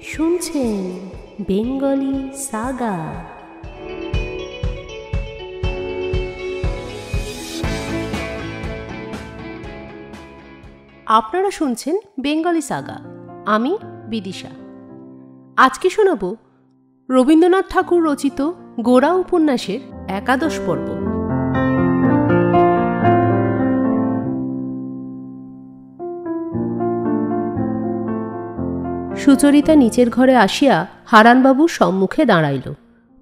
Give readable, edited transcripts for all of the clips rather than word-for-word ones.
শুনছেন Bengali Saga. আপনারা শুনছেন বেঙ্গলি সাগা। আমি বিদিশা। আজকে শোনাব রবীন্দ্রনাথ ঠাকুর রচিত গোরা উপন্যাসের 11 পর্ব। সুচরিতা নিচের ঘরে আসিয়া হারানবাবুর সম্মুখে দাঁড়াইল।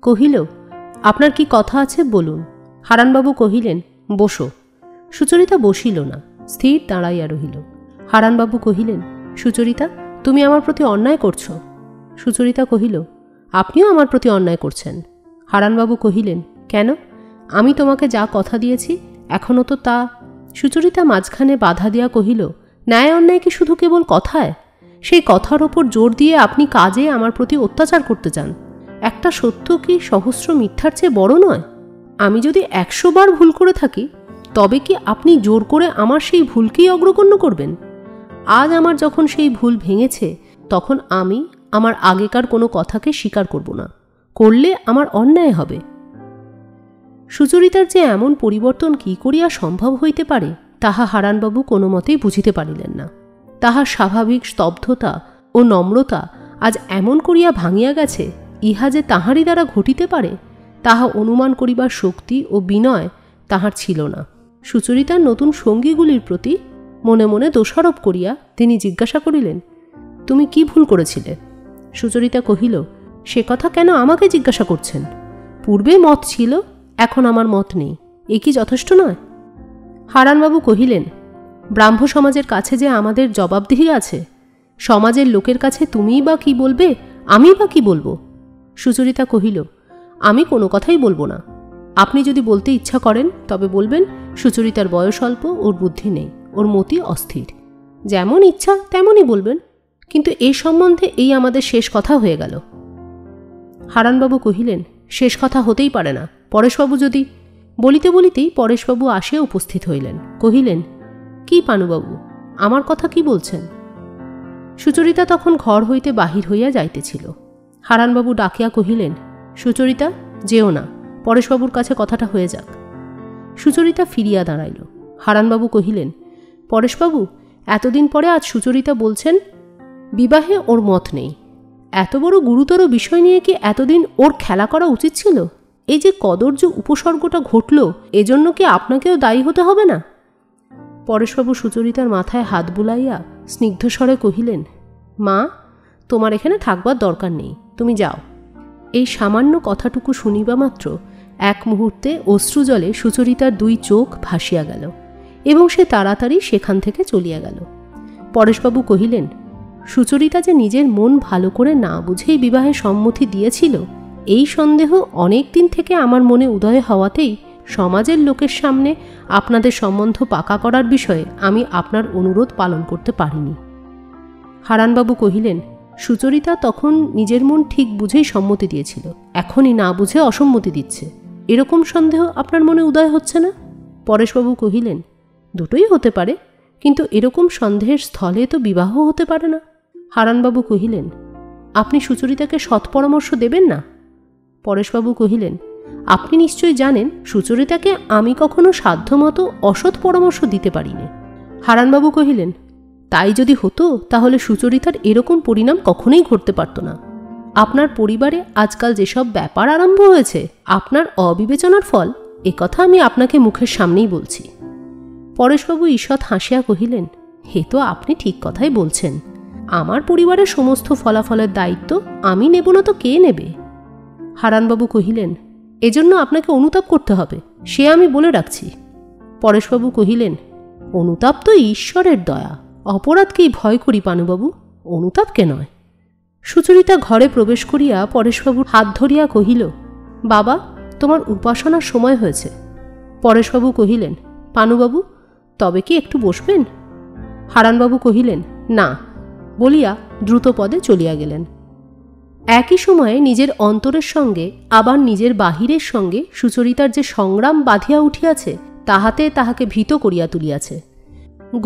কহিল, আপনার কি কথা আছে বলুন। হারানবাবু কহিলেন, বসো। সুচরিতা বসিল না, স্থির দাঁড়াইয়া রহিল। হারানবাবু কহিলেন, সুচরিতা, তুমি আমার প্রতি অন্যায় করছ। সুচরিতা কহিল, আপনিও আমার প্রতি অন্যায় করছেন। হারানবাবু কহিলেন, কেন? আমি তোমাকে যা কথা দিয়েছি এখনও তো তা। সুচরিতা মাঝখানে বাধা দিয়া কহিল, ন্যায় অন্যায় কি শুধু কেবল কথায়? সেই কথার ওপর জোর দিয়ে আপনি কাজে আমার প্রতি অত্যাচার করতে চান। একটা সত্য কি সহস্র মিথ্যার চেয়ে বড় নয়? আমি যদি 100 বার ভুল করে থাকি, তবে কি আপনি জোর করে আমার সেই ভুলকেই অগ্রগণ্য করবেন? আজ আমার যখন সেই ভুল ভেঙেছে, তখন আমি আমার আগেকার কোনো কথাকে স্বীকার করব না। করলে আমার অন্যায় হবে। সুচরিতার যে এমন পরিবর্তন কি করিয়া সম্ভব হইতে পারে, তাহা হারানবাবু কোনো মতেই বুঝিতে পারিলেন না। তাহার স্বাভাবিক স্তব্ধতা ও নম্রতা আজ এমন করিয়া ভাঙিয়া গেছে, ইহা যে তাহারই দ্বারা ঘটিতে পারে, তাহা অনুমান করিবার শক্তি ও বিনয় তাহার ছিল না। সুচরিতার নতুন সঙ্গীগুলির প্রতি মনে মনে দোষারোপ করিয়া তিনি জিজ্ঞাসা করিলেন, তুমি কি ভুল করেছিলে? সুচরিতা কহিল, সে কথা কেন আমাকে জিজ্ঞাসা করছেন? পূর্বে মত ছিল, এখন আমার মত নেই, এ কি যথেষ্ট নয়? হারানবাবু কহিলেন, ব্রাহ্ম সমাজের কাছে যে আমাদের জবাবদিহি আছে, সমাজের লোকের কাছে তুমিই বা কি বলবে, আমি বা কি বলবো? সুচরিতা কহিল, আমি কোনো কথাই বলবো না। আপনি যদি বলতে ইচ্ছা করেন তবে বলবেন, সুচরিতার বয়স অল্প, ওর বুদ্ধি নেই, ওর মতি অস্থির। যেমন ইচ্ছা তেমনই বলবেন, কিন্তু এই সম্বন্ধে এই আমাদের শেষ কথা হয়ে গেল। হারানবাবু কহিলেন, শেষ কথা হতেই পারে না। পরেশবাবু যদি... বলিতে বলিতেই পরেশবাবু আসিয়া উপস্থিত হইলেন। কহিলেন, কি পানুবাবু, আমার কথা কি বলছেন? সুচরিতা তখন ঘর হইতে বাহির হইয়া যাইতেছিল। হারানবাবু ডাকিয়া কহিলেন, সুচরিতা, যেও না, পরেশবাবুর কাছে কথাটা হয়ে যাক। সুচরিতা ফিরিয়া দাঁড়াইল। হারানবাবু কহিলেন, পরেশবাবু, এতদিন পরে আজ সুচরিতা বলছেন বিবাহে ওর মত নেই। এত বড় গুরুতর বিষয় নিয়ে কি এতদিন ওর খেলা করা উচিত ছিল? এই যে কদর্য উপসর্গটা ঘটল, এজন্য কি আপনাকেও দায়ী হতে হবে না? পরেশবাবু সুচরিতার মাথায় হাত বুলাইয়া স্নিগ্ধস্বরে কহিলেন, মা, তোমার এখানে থাকবার দরকার নেই, তুমি যাও। এই সামান্য কথাটুকু শুনিবা মাত্র এক মুহূর্তে অশ্রুজলে সুচরিতার 2 চোখ ভাসিয়া গেল এবং সে তাড়াতাড়ি সেখান থেকে চলিয়া গেল। পরেশবাবু কহিলেন, সুচরিতা যে নিজের মন ভালো করে না বুঝেই বিবাহে সম্মতি দিয়েছিল, এই সন্দেহ অনেক দিন থেকে আমার মনে উদয় হওয়াতেই সমাজের লোকের সামনে আপনাদের সম্বন্ধ পাকা করার বিষয়ে আমি আপনার অনুরোধ পালন করতে পারিনি। হারানবাবু কহিলেন, সুচরিতা তখন নিজের মন ঠিক বুঝেই সম্মতি দিয়েছিল, এখনই না বুঝে অসম্মতি দিচ্ছে, এরকম সন্দেহ আপনার মনে উদয় হচ্ছে না? পরেশবাবু কহিলেন, দুটোই হতে পারে, কিন্তু এরকম সন্দেহের স্থলে তো বিবাহ হতে পারে না। হারানবাবু কহিলেন, আপনি সুচরিতাকে সৎ পরামর্শ দেবেন না? পরেশবাবু কহিলেন, আপনি নিশ্চয়ই জানেন সুচরিতাকে আমি কখনো সাধ্যমতো অসৎ পরামর্শ দিতে পারিনি। হারানবাবু কহিলেন, তাই যদি হতো তাহলে সুচরিতার এরকম পরিণাম কখনোই ঘটতে পারত না। আপনার পরিবারে আজকাল যেসব ব্যাপার আরম্ভ হয়েছে আপনার অবিবেচনার ফল, একথা আমি আপনাকে মুখের সামনেই বলছি। পরেশবাবু ঈষৎ হাসিয়া কহিলেন, হে তো আপনি ঠিক কথাই বলছেন। আমার পরিবারের সমস্ত ফলাফলের দায়িত্ব আমি নেব না তো কে নেবে? হারানবাবু কহিলেন, এজন্য আপনাকে অনুতাপ করতে হবে, সে আমি বলে রাখছি। পরেশবাবু কহিলেন, অনুতাপ তো ঈশ্বরের দয়া, অপরাধকেই ভয় করি পানুবাবু, অনুতাপকে নয়। সুচরিতা ঘরে প্রবেশ করিয়া পরেশবাবুর হাত ধরিয়া কহিল, বাবা, তোমার উপাসনার সময় হয়েছে। পরেশবাবু কহিলেন, পানুবাবু, তবে কি একটু বসবেন? হারানবাবু কহিলেন, না, বলিয়া দ্রুত পদে চলিয়া গেলেন। একই সময়ে নিজের অন্তরের সঙ্গে আবার নিজের বাহিরের সঙ্গে সুচরিতার যে সংগ্রাম বাঁধিয়া উঠিয়াছে, তাহাতে তাহাকে ভীত করিয়া তুলিয়াছে।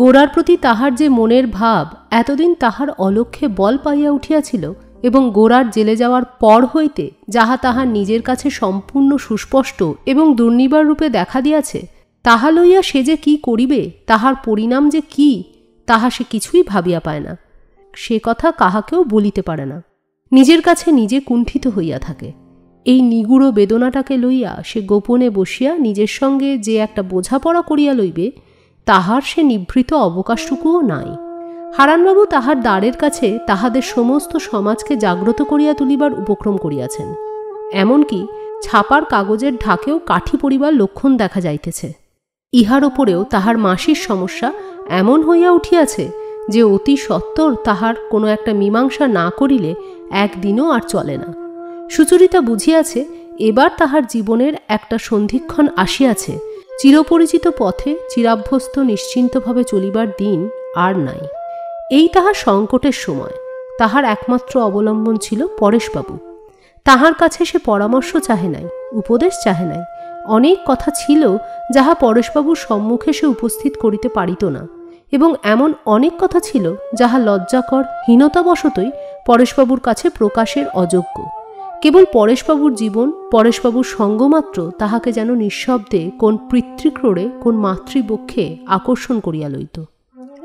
গোরার প্রতি তাহার যে মনের ভাব এতদিন তাহার অলক্ষ্যে বল পাইয়া উঠিয়াছিল, এবং গোরার জেলে যাওয়ার পর হইতে যাহা তাহার নিজের কাছে সম্পূর্ণ সুস্পষ্ট এবং দুর্নিবার রূপে দেখা দিয়াছে, তাহা লইয়া সে যে কি করিবে, তাহার পরিণাম যে কি, তাহা সে কিছুই ভাবিয়া পায় না। সে কথা কাহাকেও বলিতে পারে না, নিজের কাছে নিজে কুণ্ঠিত হইয়া থাকে। এই নিগুড় বেদনাটাকে লইয়া সে গোপনে বসিয়া নিজের সঙ্গে যে একটা বোঝাপড়া করিয়া লইবে, তাহার সে নিভৃত অবকাশটুকুও নাই। হারানবাবু তাহার দ্বারের কাছে তাহাদের সমস্ত সমাজকে জাগ্রত করিয়া তুলিবার উপক্রম করিয়াছেন। এমনকি ছাপার কাগজের ঢাকেও কাঠি পড়িবার লক্ষণ দেখা যাইতেছে। ইহার ওপরেও তাহার মাসির সমস্যা এমন হইয়া উঠিয়াছে যে অতি সত্বর তাহার কোনো একটা মীমাংসা না করিলে একদিনও আর চলে না। সুচরিতা বুঝিয়াছে এবার তাহার জীবনের একটা সন্ধিক্ষণ আসিয়াছে, চিরপরিচিত পথে চিরাভ্যস্ত নিশ্চিন্তভাবে চলিবার দিন আর নাই। এই তাহার সংকটের সময়। তাহার একমাত্র অবলম্বন ছিল পরেশবাবু। তাহার কাছে সে পরামর্শ চাহে নাই, উপদেশ চাহে নাই। অনেক কথা ছিল যাহা পরেশবাবুর সম্মুখে সে উপস্থিত করিতে পারিত না, এবং এমন অনেক কথা ছিল যাহা লজ্জাকর হীনতাবশতই পরেশবাবুর কাছে প্রকাশের অযোগ্য। কেবল পরেশবাবুর জীবন, পরেশবাবুর সঙ্গমাত্র তাহাকে যেন নিঃশব্দে কোন পিতৃক্রোড়ে, কোন মাতৃবক্ষে আকর্ষণ করিয়া লইত।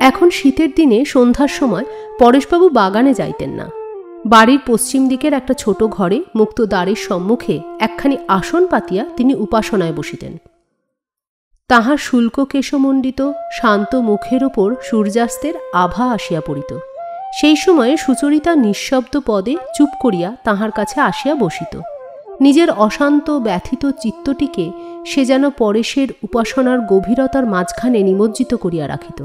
এখন শীতের দিনে সন্ধ্যার সময় পরেশবাবু বাগানে যাইতেন না। বাড়ির পশ্চিম দিকের একটা ছোট ঘরে মুক্ত দ্বারের সম্মুখে একখানি আসন পাতিয়া তিনি উপাসনায় বসিতেন। তাহার শুল্ক কেশমণ্ডিত শান্ত মুখের ওপর সূর্যাস্তের আভা আসিয়া পড়িত। সেই সময়ে সুচরিতা নিঃশব্দ পদে চুপ করিয়া তাহার কাছে আসিয়া বসিত। নিজের অশান্ত ব্যথিত চিত্তটিকে সে যেন পরেশের উপাসনার গভীরতার মাঝখানে নিমজ্জিত করিয়া রাখিত।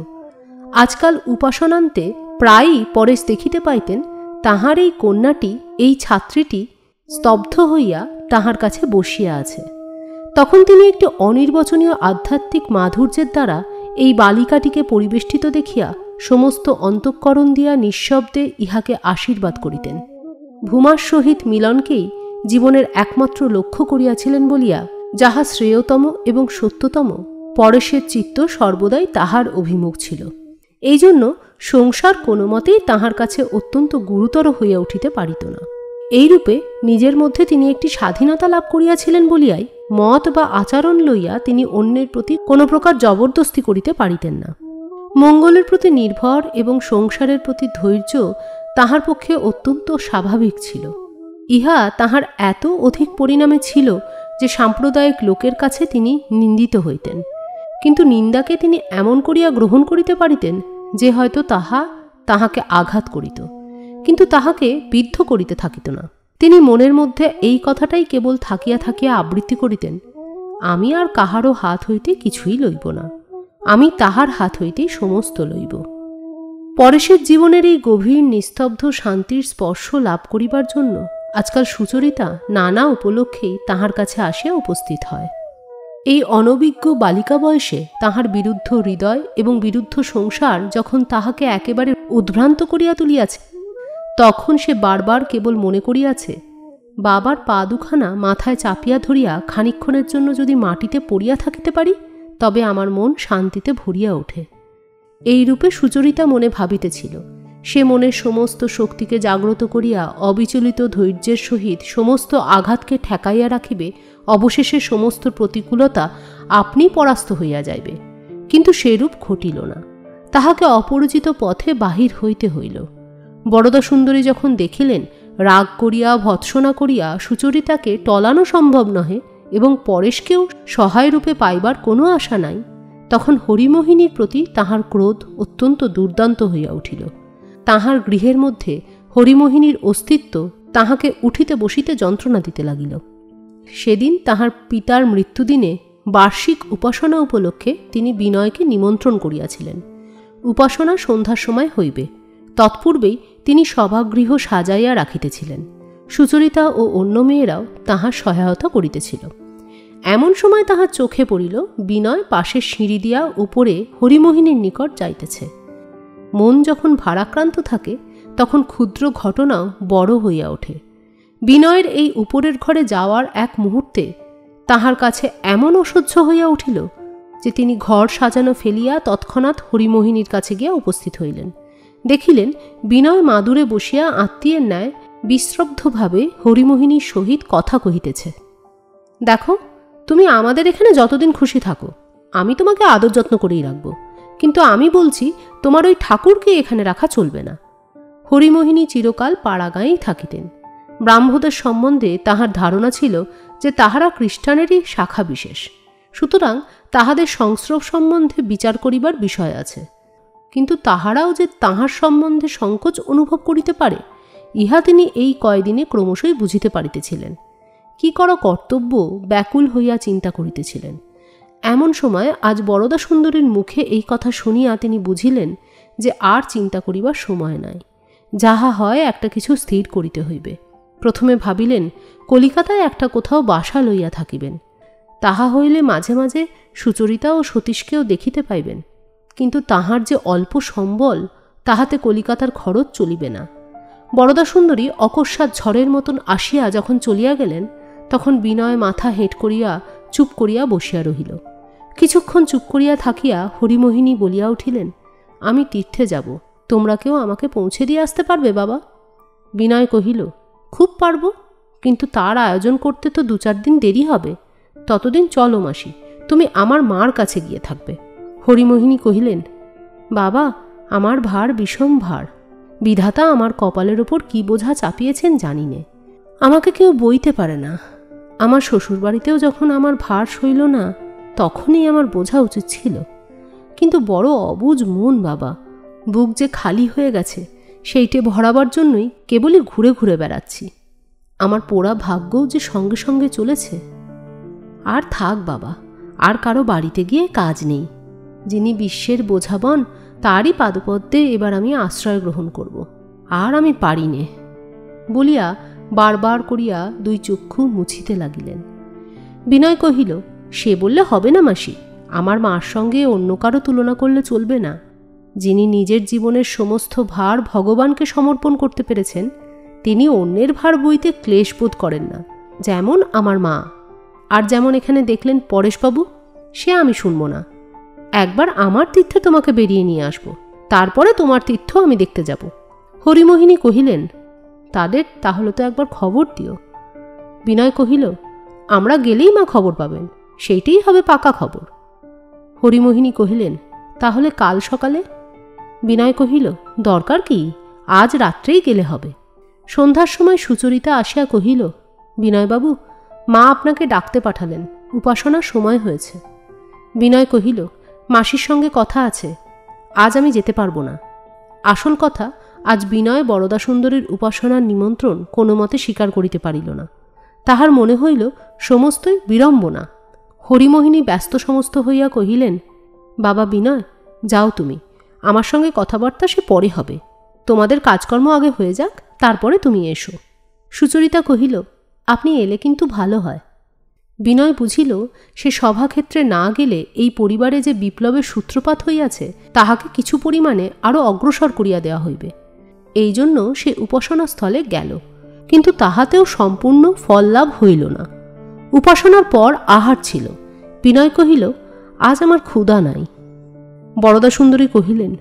আজকাল উপাসনান্তে প্রায়ই পরেশ দেখিতে পাইতেন তাহার এই কন্যাটি, এই ছাত্রীটি স্তব্ধ হইয়া তাহার কাছে বসিয়া আছে। তখন তিনি একটি অনির্বচনীয় আধ্যাত্মিক মাধুর্যের দ্বারা এই বালিকাটিকে পরিবেষ্টিত দেখিয়া সমস্ত অন্তঃকরণ দিয়া নিঃশব্দে ইহাকে আশীর্বাদ করিতেন। ভূমার সহিত মিলনকেই জীবনের একমাত্র লক্ষ্য করিয়াছিলেন বলিয়া যাহা শ্রেয়তম এবং সত্যতম, পরেশের চিত্ত সর্বদাই তাহার অভিমুখ ছিল। এই জন্য সংসার কোনো মতেই তাহার কাছে অত্যন্ত গুরুতর হইয়া উঠিতে পারিত না। এইরূপে নিজের মধ্যে তিনি একটি স্বাধীনতা লাভ করিয়াছিলেন বলিয়াই মত বা আচরণ লইয়া তিনি অন্যের প্রতি কোনো প্রকার জবরদস্তি করিতে পারিতেন না। মঙ্গলের প্রতি নির্ভর এবং সংসারের প্রতি ধৈর্য তাহার পক্ষে অত্যন্ত স্বাভাবিক ছিল। ইহা তাহার এত অধিক পরিণামে ছিল যে সাম্প্রদায়িক লোকের কাছে তিনি নিন্দিত হইতেন, কিন্তু নিন্দাকে তিনি এমন করিয়া গ্রহণ করিতে পারিতেন যে হয়তো তাহাকে আঘাত করিত, কিন্তু তাহাকে বিদ্ধ করিতে থাকিত না। তিনি মনের মধ্যে এই কথাটাই কেবল থাকিয়া থাকিয়া আবৃত্তি করিতেন, আমি আর কাহারও হাত হইতে কিছুই লইব না, আমি তাহার হাত হইতেই সমস্ত লইব। পরেশের জীবনের এই গভীর নিস্তব্ধ শান্তির স্পর্শ লাভ করিবার জন্য আজকাল সুচরিতা নানা উপলক্ষেই তাহার কাছে আসিয়া উপস্থিত হয়। এই অনভিজ্ঞ বালিকা বয়সে তাহার বিরুদ্ধ হৃদয় এবং বিরুদ্ধ সংসার যখন তাহাকে একেবারে উদ্ভ্রান্ত করিয়া তুলিয়াছে, তখন সে বারবার কেবল মনে করিয়াছে, বাবার পা দুখানা মাথায় চাপিয়া ধরিয়া খানিক্ষণের জন্য যদি মাটিতে পড়িয়া থাকিতে পারি, তবে আমার মন শান্তিতে ভরিয়া ওঠে। এই রূপে সুচরিতা মনে ভাবিতেছিল। সে মনের সমস্ত শক্তিকে জাগ্রত করিয়া অবিচলিত ধৈর্যের সহিত সমস্ত আঘাতকে ঠেকাইয়া রাখিবে, অবশেষে সমস্ত প্রতিকূলতা আপনি পরাস্ত হইয়া যাইবে। কিন্তু সেরূপ ঘটিল না। তাহাকে অপরিচিত পথে বাহির হইতে হইল। বরদা সুন্দরী যখন দেখিলেন রাগ করিয়া ভৎসনা করিয়া সুচরিতাকে টলানো সম্ভব নহে এবং পরেশকেও সহায় রূপে পাইবার কোনো আশা নাই, তখন হরিমোহিনীর প্রতি তাহার ক্রোধ অত্যন্ত দুর্দান্ত হইয়া উঠিল। তাহার গৃহের মধ্যে হরিমোহিনীর অস্তিত্ব তাহাকে উঠিতে বসিতে যন্ত্রণা দিতে লাগিল। সেদিন তাহার পিতার মৃত্যুদিনে বার্ষিক উপাসনা উপলক্ষে তিনি বিনয়কে নিমন্ত্রণ করিয়াছিলেন। উপাসনা সন্ধ্যার সময় হইবে, তৎপূর্বেই তিনি সভাগৃহ সাজাইয়া রাখিতেছিলেন। সুচরিতা ও অন্য মেয়েরাও তাহার সহায়তা করিতেছিল। এমন সময় তাহার চোখে পড়িল বিনয় পাশের সিঁড়ি দিয়া উপরে হরিমোহিনীর নিকট যাইতেছে। মন যখন ভারাক্রান্ত থাকে তখন ক্ষুদ্র ঘটনাও বড় হইয়া ওঠে। বিনয়ের এই উপরের ঘরে যাওয়ার এক মুহূর্তে তাহার কাছে এমন অসহ্য হইয়া উঠিল যে তিনি ঘর সাজানো ফেলিয়া তৎক্ষণাৎ হরিমোহিনীর কাছে গিয়া উপস্থিত হইলেন। দেখিলেন বিনয় মাদুরে বসিয়া আত্মীয়ের ন্যায় বিশ্রব্ধভাবে হরিমোহিনীর সহিত কথা কহিতেছে। দেখো, তুমি আমাদের এখানে যতদিন খুশি থাকো, আমি তোমাকে আদর যত্ন করেই রাখব, কিন্তু আমি বলছি তোমার ওই ঠাকুরকে এখানে রাখা চলবে না। হরিমোহিনী চিরকাল পাড়াগাঁয়েই থাকিতেন। ব্রাহ্মদের সম্বন্ধে তাহার ধারণা ছিল যে তাহারা খ্রিস্টানেরই শাখা বিশেষ, সুতরাং তাহাদের সংস্রব সম্বন্ধে বিচার করিবার বিষয় আছে। কিন্তু তাহারাও যে তাহার সম্বন্ধে সংকোচ অনুভব করিতে পারে, ইহা তিনি এই কয়দিনে ক্রমশই বুঝিতে পারিতেছিলেন। কি করা কর্তব্য ব্যাকুল হইয়া চিন্তা করিতেছিলেন। এমন সময় আজ বরদা সুন্দরীর মুখে এই কথা শুনিয়া তিনি বুঝিলেন যে আর চিন্তা করিবার সময় নাই। যাহা হয় একটা কিছু স্থির করিতে হইবে। প্রথমে ভাবিলেন কলিকাতায় একটা কোথাও বাসা লইয়া থাকিবেন। তাহা হইলে মাঝে মাঝে সুচরিতা ও সতীশকেও দেখিতে পাইবেন। কিন্তু তাহার যে অল্প সম্বল, তাহাতে কলিকাতার খরচ চলিবে না। বরদা সুন্দরী অকস্মাৎ ঝড়ের মতন আসিয়া যখন চলিয়া গেলেন, তখন বিনয় মাথা হেঁট করিয়া চুপ করিয়া বসিয়া রহিল। কিছুক্ষণ চুপ করিয়া থাকিয়া হরিমোহিনী বলিয়া উঠিলেন, আমি তীর্থে যাব, তোমরা কেউ আমাকে পৌঁছে দিয়ে আসতে পারবে বাবা? বিনয় কহিল, খুব পারব, কিন্তু তার আয়োজন করতে তো 2-4 দিন দেরি হবে। ততদিন চলো মাসি, তুমি আমার মার কাছে গিয়ে থাকবে। হরিমোহিনী কহিলেন, বাবা, আমার ভার বিষম ভার। বিধাতা আমার কপালের ওপর কি বোঝা চাপিয়েছেন জানি নে। আমাকে কেউ বইতে পারে না। আমার শ্বশুরবাড়িতেও যখন আমার ভার সইল না, তখনই আমার বোঝা উচিত ছিল। কিন্তু বড় অবুঝ মন বাবা, বুক যে খালি হয়ে গেছে, সেইটে ভরাবার জন্যই কেবলই ঘুরে ঘুরে বেড়াচ্ছি। আমার পোড়া ভাগ্যও যে সঙ্গে সঙ্গে চলেছে। আর থাক বাবা, আর কারো বাড়িতে গিয়ে কাজ নেই। যিনি বিশ্বের বোঝাবন, তারই পাদপদ্মে এবার আমি আশ্রয় গ্রহণ করব। আর আমি পারি নে বলিয়া বারবার করিয়া 2 চক্ষু মুছিতে লাগিলেন। বিনয় কহিল, সে বললে হবে না মাসি, আমার মার সঙ্গে অন্য কারো তুলনা করলে চলবে না। যিনি নিজের জীবনের সমস্ত ভার ভগবানকে সমর্পণ করতে পেরেছেন, তিনি অন্যের ভার বইতে ক্লেশ বোধ করেন না, যেমন আমার মা। আর যেমন এখানে দেখলেন পরেশবাবু, সে আমি শুনব না। একবার আমার তীর্থে তোমাকে বেরিয়ে নিয়ে আসব, তারপরে তোমার তীর্থ আমি দেখতে যাব। হরিমোহিনী কহিলেন, তাদের তাহলে তো একবার খবর দিও। বিনয় কহিল, আমরা গেলেই মা খবর পাবেন, সেইটাই হবে পাকা খবর। হরিমোহিনী কহিলেন, তাহলে কাল সকালে? বিনয় কহিল, দরকার কি, আজ রাত্রেই গেলে হবে। সন্ধ্যার সময় সুচরিতা আসিয়া কহিল, বিনয়বাবু, মা আপনাকে ডাকতে পাঠালেন, উপাসনার সময় হয়েছে। বিনয় কহিল, মাসির সঙ্গে কথা আছে, আজ আমি যেতে পারব না। আসল কথা, আজ বিনয় বরদা সুন্দরীর উপাসনার নিমন্ত্রণ কোনো মতে স্বীকার করিতে পারিল না। তাহার মনে হইল সমস্তই বিড়ম্বনা। হরিমোহিনী ব্যস্ত সমস্ত হইয়া কহিলেন, বাবা বিনয়, যাও তুমি, আমার সঙ্গে কথাবার্তা সে পরে হবে। তোমাদের কাজকর্ম আগে হয়ে যাক, তারপরে তুমি এসো। সুচরিতা কহিল, আপনি এলে কিন্তু ভালো হয়। বিনয় বুঝিল সে সভাক্ষেত্রে না গেলে এই পরিবারে যে বিপ্লবের সূত্রপাত হইয়াছে, তাহাকে কিছু পরিমাণে আরও অগ্রসর করিয়া দেওয়া হইবে। এই জন্য সে উপাসনা স্থলে গেল, কিন্তু তাহাতেও সম্পূর্ণ ফল লাভ হইল না। উপাসনার পর আহার ছিল। বিনয় কহিল, আজ আমার ক্ষুধা নাই। বরদা সুন্দরী কহিলেন,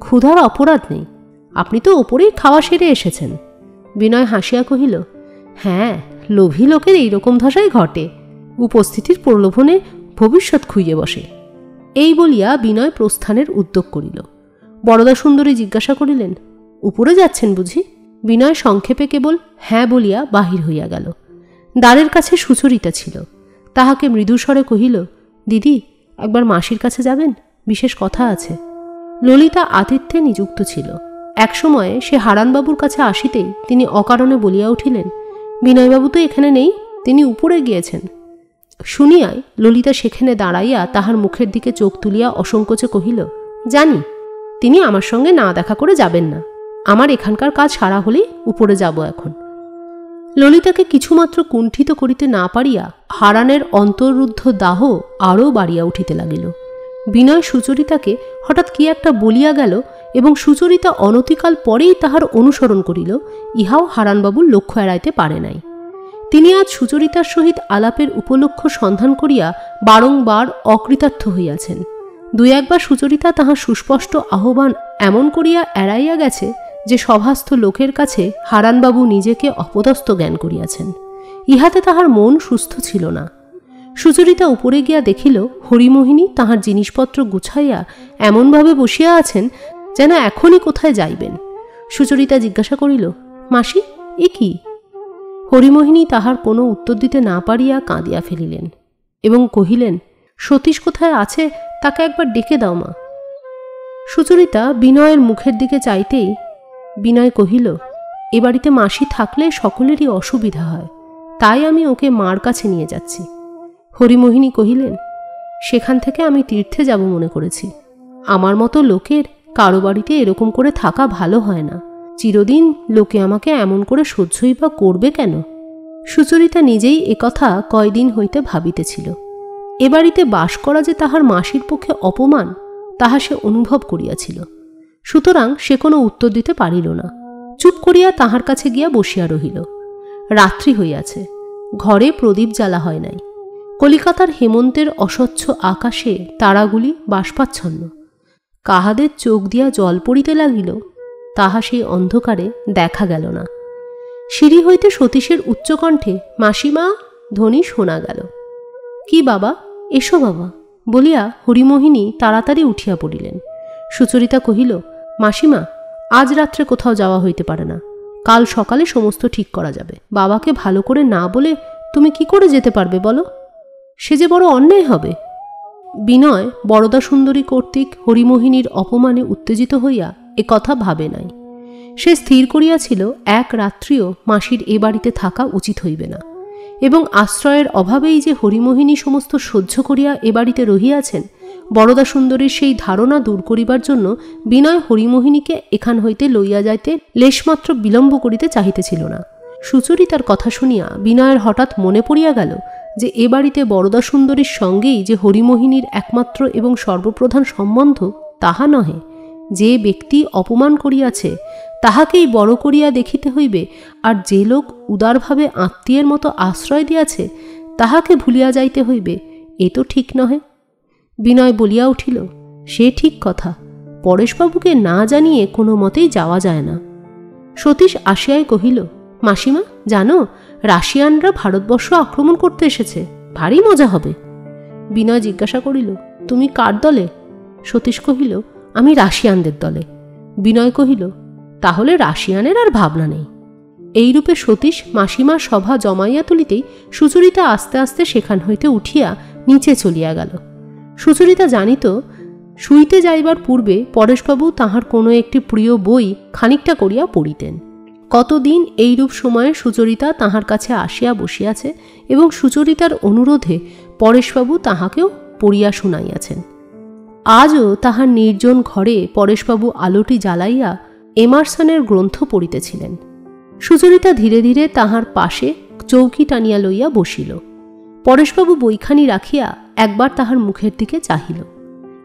ক্ষুধার অপরাধ নেই, আপনি তো ওপরেই খাওয়া সেরে এসেছেন। বিনয় হাসিয়া কহিল, হ্যাঁ, লোভী লোকের এইরকম দশাই ঘটে, উপস্থিতির প্রলোভনে ভবিষ্যৎ খুইয়ে বসে। এই বলিয়া বিনয় প্রস্থানের উদ্যোগ করিল। বরদা সুন্দরী জিজ্ঞাসা করিলেন, উপরে যাচ্ছেন বুঝি? বিনয় সংক্ষেপে কেবল হ্যাঁ বলিয়া বাহির হইয়া গেল। দ্বারের কাছে সুচরিতা ছিল। তাহাকে মৃদুস্বরে কহিল, দিদি, একবার মাসির কাছে যাবেন, বিশেষ কথা আছে। ললিতা আতিথ্যে নিযুক্ত ছিল। এক সময়ে সে হারানবাবুর কাছে আসিতেই তিনি অকারণে বলিয়া উঠিলেন, বিনয়বাবু তো এখানে নেই, তিনি উপরে গিয়েছেন। শুনিয়াই ললিতা সেখানে দাঁড়াইয়া তাহার মুখের দিকে চোখ তুলিয়া অসংকোচে কহিল, জানি, তিনি আমার সঙ্গে না দেখা করে যাবেন না। আমার এখানকার কাজ সারা হলেই উপরে যাব এখন। ললিতাকে কিছুমাত্র কুণ্ঠিত করিতে না পারিয়া হারানের অন্তর্রুদ্ধ দাহ আরও বাড়িয়া উঠিতে লাগিল। বিনয় সুচরিতাকে হঠাৎ কি একটা বলিয়া গেল এবং সুচরিতা অনতিকাল পরেই তাহার অনুসরণ করিল, ইহাও হারানবাবুর লক্ষ্য এড়াইতে পারে নাই। তিনি আজ সুচরিতার সহিত আলাপের উপলক্ষ সন্ধান করিয়া বারংবার অকৃতার্থ হইয়াছেন। 2-1 বার সুচরিতা তাহার সুস্পষ্ট আহ্বান এমন করিয়া এড়াইয়া গেছে যে সভাস্থ লোকের কাছে হারানবাবু নিজেকে অপদস্থ জ্ঞান করিয়াছেন। ইহাতে তাহার মন সুস্থ ছিল না। সুচরিতা উপরে গিয়া দেখিল হরিমোহিনী তাহার জিনিসপত্র গুছাইয়া এমনভাবে বসিয়া আছেন যেন এখনই কোথায় যাইবেন। সুচরিতা জিজ্ঞাসা করিল, মাসি, এ কি? হরিমোহিনী তাহার কোনো উত্তর দিতে না পারিয়া কাঁদিয়া ফেলিলেন এবং কহিলেন, সতীশ কোথায় আছে তাকে একবার ডেকে দাও মা। সুচরিতা বিনয়ের মুখের দিকে চাইতেই বিনয় কহিল, এ বাড়িতে মাসি থাকলে সকলেরই অসুবিধা হয়, তাই আমি ওকে মার কাছে নিয়ে যাচ্ছি। হরিমোহিনী কহিলেন, সেখান থেকে আমি তীর্থে যাব মনে করেছি। আমার মতো লোকের কারো বাড়িতে এরকম করে থাকা ভালো হয় না। চিরদিন লোকে আমাকে এমন করে সহ্যই বা করবে কেন? সুচরিতা নিজেই একথা কয়দিন হইতে ভাবিতেছিল। এ বাড়িতে বাস করা যে তাহার মাসির পক্ষে অপমান, তাহা সে অনুভব করিয়াছিল। সুতরাং সে কোনো উত্তর দিতে পারিল না। চুপ করিয়া তাহার কাছে গিয়া বসিয়া রহিল। রাত্রি হইয়াছে, ঘরে প্রদীপ জ্বালা হয় নাই। কলিকাতার হেমন্তের অস্বচ্ছ আকাশে তারাগুলি বাষ্পাচ্ছন্ন। কাহাদের চোখ দিয়া জল পড়িতে লাগিল, তাহা সেই অন্ধকারে দেখা গেল না। সিঁড়ি হইতে সতীশের উচ্চকণ্ঠে মাসিমা ধ্বনি শোনা গেল। কি বাবা, এসো বাবা বলিয়া হরিমোহিনী তাড়াতাড়ি উঠিয়া পড়িলেন। সুচরিতা কহিল, মাসিমা, আজ রাত্রে কোথাও যাওয়া হইতে পারে না। কাল সকালে সমস্ত ঠিক করা যাবে। বাবাকে ভালো করে না বলে তুমি কি করে যেতে পারবে বলো? সে যে বড় অন্যায় হবে। বিনয় বরদা সুন্দরী কর্তৃক হরিমোহিনীর অপমানে উত্তেজিত হইয়া এ কথা ভাবে নাই। সে স্থির করিয়াছিল এক রাত্রিও মাসির এ বাড়িতে থাকা উচিত হইবে না, এবং আশ্রয়ের অভাবেই যে হরিমোহিনী সমস্ত সহ্য করিয়া এ বাড়িতে রহিয়াছেন, বরদা সুন্দরীর সেই ধারণা দূর করিবার জন্য বিনয় হরিমোহিনীকে এখান হইতে লইয়া যাইতে লেশমাত্র বিলম্ব করিতে চাহিতেছিল না। সুচরিতার কথা শুনিয়া বিনয়ের হঠাৎ মনে পড়িয়া গেল যে এ বাড়িতে বরদা সুন্দরীর সঙ্গেই যে হরিমোহিনীর একমাত্র এবং সর্বপ্রধান সম্বন্ধ, তাহা নহে। যে ব্যক্তি অপমান করিয়াছে তাহাকেই বড় করিয়া দেখিতে হইবে, আর যে লোক উদারভাবে আত্মীয়ের মতো আশ্রয় দিয়াছে তাহাকে ভুলিয়া যাইতে হইবে, এ তো ঠিক নহে। বিনয় বলিয়া উঠিল, সে ঠিক কথা, পরেশবাবুকে না জানিয়ে কোনো মতেই যাওয়া যায় না। সতীশ আসিয়াই কহিল, মাসিমা জানো, রাশিয়ানরা ভারতবর্ষ আক্রমণ করতে এসেছে, ভারী মজা হবে। বিনয় জিজ্ঞাসা করিল, তুমি কার দলে? সতীশ কহিল, আমি রাশিয়ানদের দলে। বিনয় কহিল, তাহলে রাশিয়ানের আর ভাবনা নেই। এইরূপে সতীশ মাসিমার সভা জমাইয়া তুলিতেই সুচরিতা আস্তে আস্তে সেখান হইতে উঠিয়া নিচে চলিয়া গেল। সুচরিতা জানিত, শুইতে যাইবার পূর্বে পরেশবাবু তাহার কোনো একটি প্রিয় বই খানিকটা করিয়া পড়িতেন। কতদিন এইরূপ সময়ে সুচরিতা তাহার কাছে আসিয়া বসিয়াছে, এবং সুচরিতার অনুরোধে পরেশবাবু তাহাকেও পড়িয়া শুনাইয়াছেন। আজও তাহার নির্জন ঘরে পরেশবাবু আলোটি জ্বালাইয়া এমারসনের গ্রন্থ পড়িতেছিলেন। সুচরিতা ধীরে ধীরে তাহার পাশে চৌকি টানিয়া লইয়া বসিল। পরেশবাবু বইখানি রাখিয়া একবার তাহার মুখের দিকে চাহিল।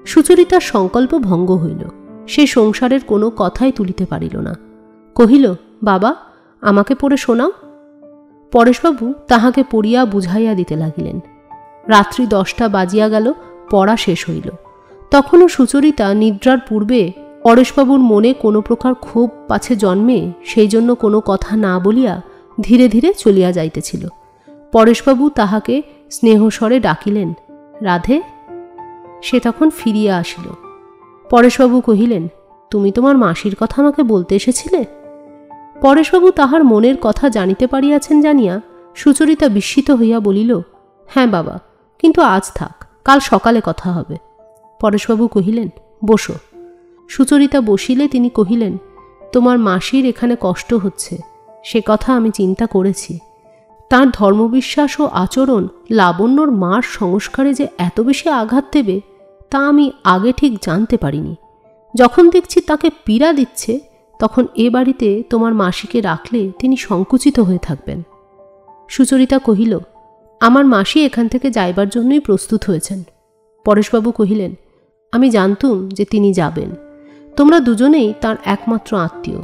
সুচরিতার সংকল্প ভঙ্গ হইল। সে সংসারের কোনো কথাই তুলিতে পারিল না। কহিল, বাবা, আমাকে পড়ে শোনাও। পরেশবাবু তাহাকে পড়িয়া বুঝাইয়া দিতে লাগিলেন। রাত্রি 10টা বাজিয়া গেল, পড়া শেষ হইল। তখনও সুচরিতা নিদ্রার পূর্বে পরেশবাবুর মনে কোনো প্রকার ক্ষোভ পাছে জন্মে সেই জন্য কোনো কথা না বলিয়া ধীরে ধীরে চলিয়া যাইতেছিল। পরেশবাবু তাহাকে স্নেহস্বরে ডাকিলেন, রাধে। সে তখন ফিরিয়া আসিল। পরেশবাবু কহিলেন, তুমি তোমার মাসির কথা আমাকে বলতে এসেছিলে? পরেশবাবু তাহার মনের কথা জানিতে পারিয়াছেন জানিয়া সুচরিতা বিস্মিত হইয়া বলিল, হ্যাঁ বাবা, কিন্তু আজ থাক, কাল সকালে কথা হবে। পরেশবাবু কহিলেন, বসো। সুচরিতা বসিলে তিনি কহিলেন, তোমার মাসির এখানে কষ্ট হচ্ছে, সে কথা আমি চিন্তা করেছি। তাঁর ধর্মবিশ্বাস ও আচরণ লাবণ্যর মার সংস্কারে যে এত বেশি আঘাত দেবে তা আমি আগে ঠিক জানতে পারিনি। যখন দেখছি তাকে পীড়া দিচ্ছে, তখন এ বাড়িতে তোমার মাসিকে রাখলে তিনি সংকুচিত হয়ে থাকবেন। সুচরিতা কহিল, আমার মাসি এখান থেকে যাইবার জন্যই প্রস্তুত হয়েছেন। পরেশবাবু কহিলেন, আমি জানতুম যে তিনি যাবেন। তোমরা দুজনেই তার একমাত্র আত্মীয়।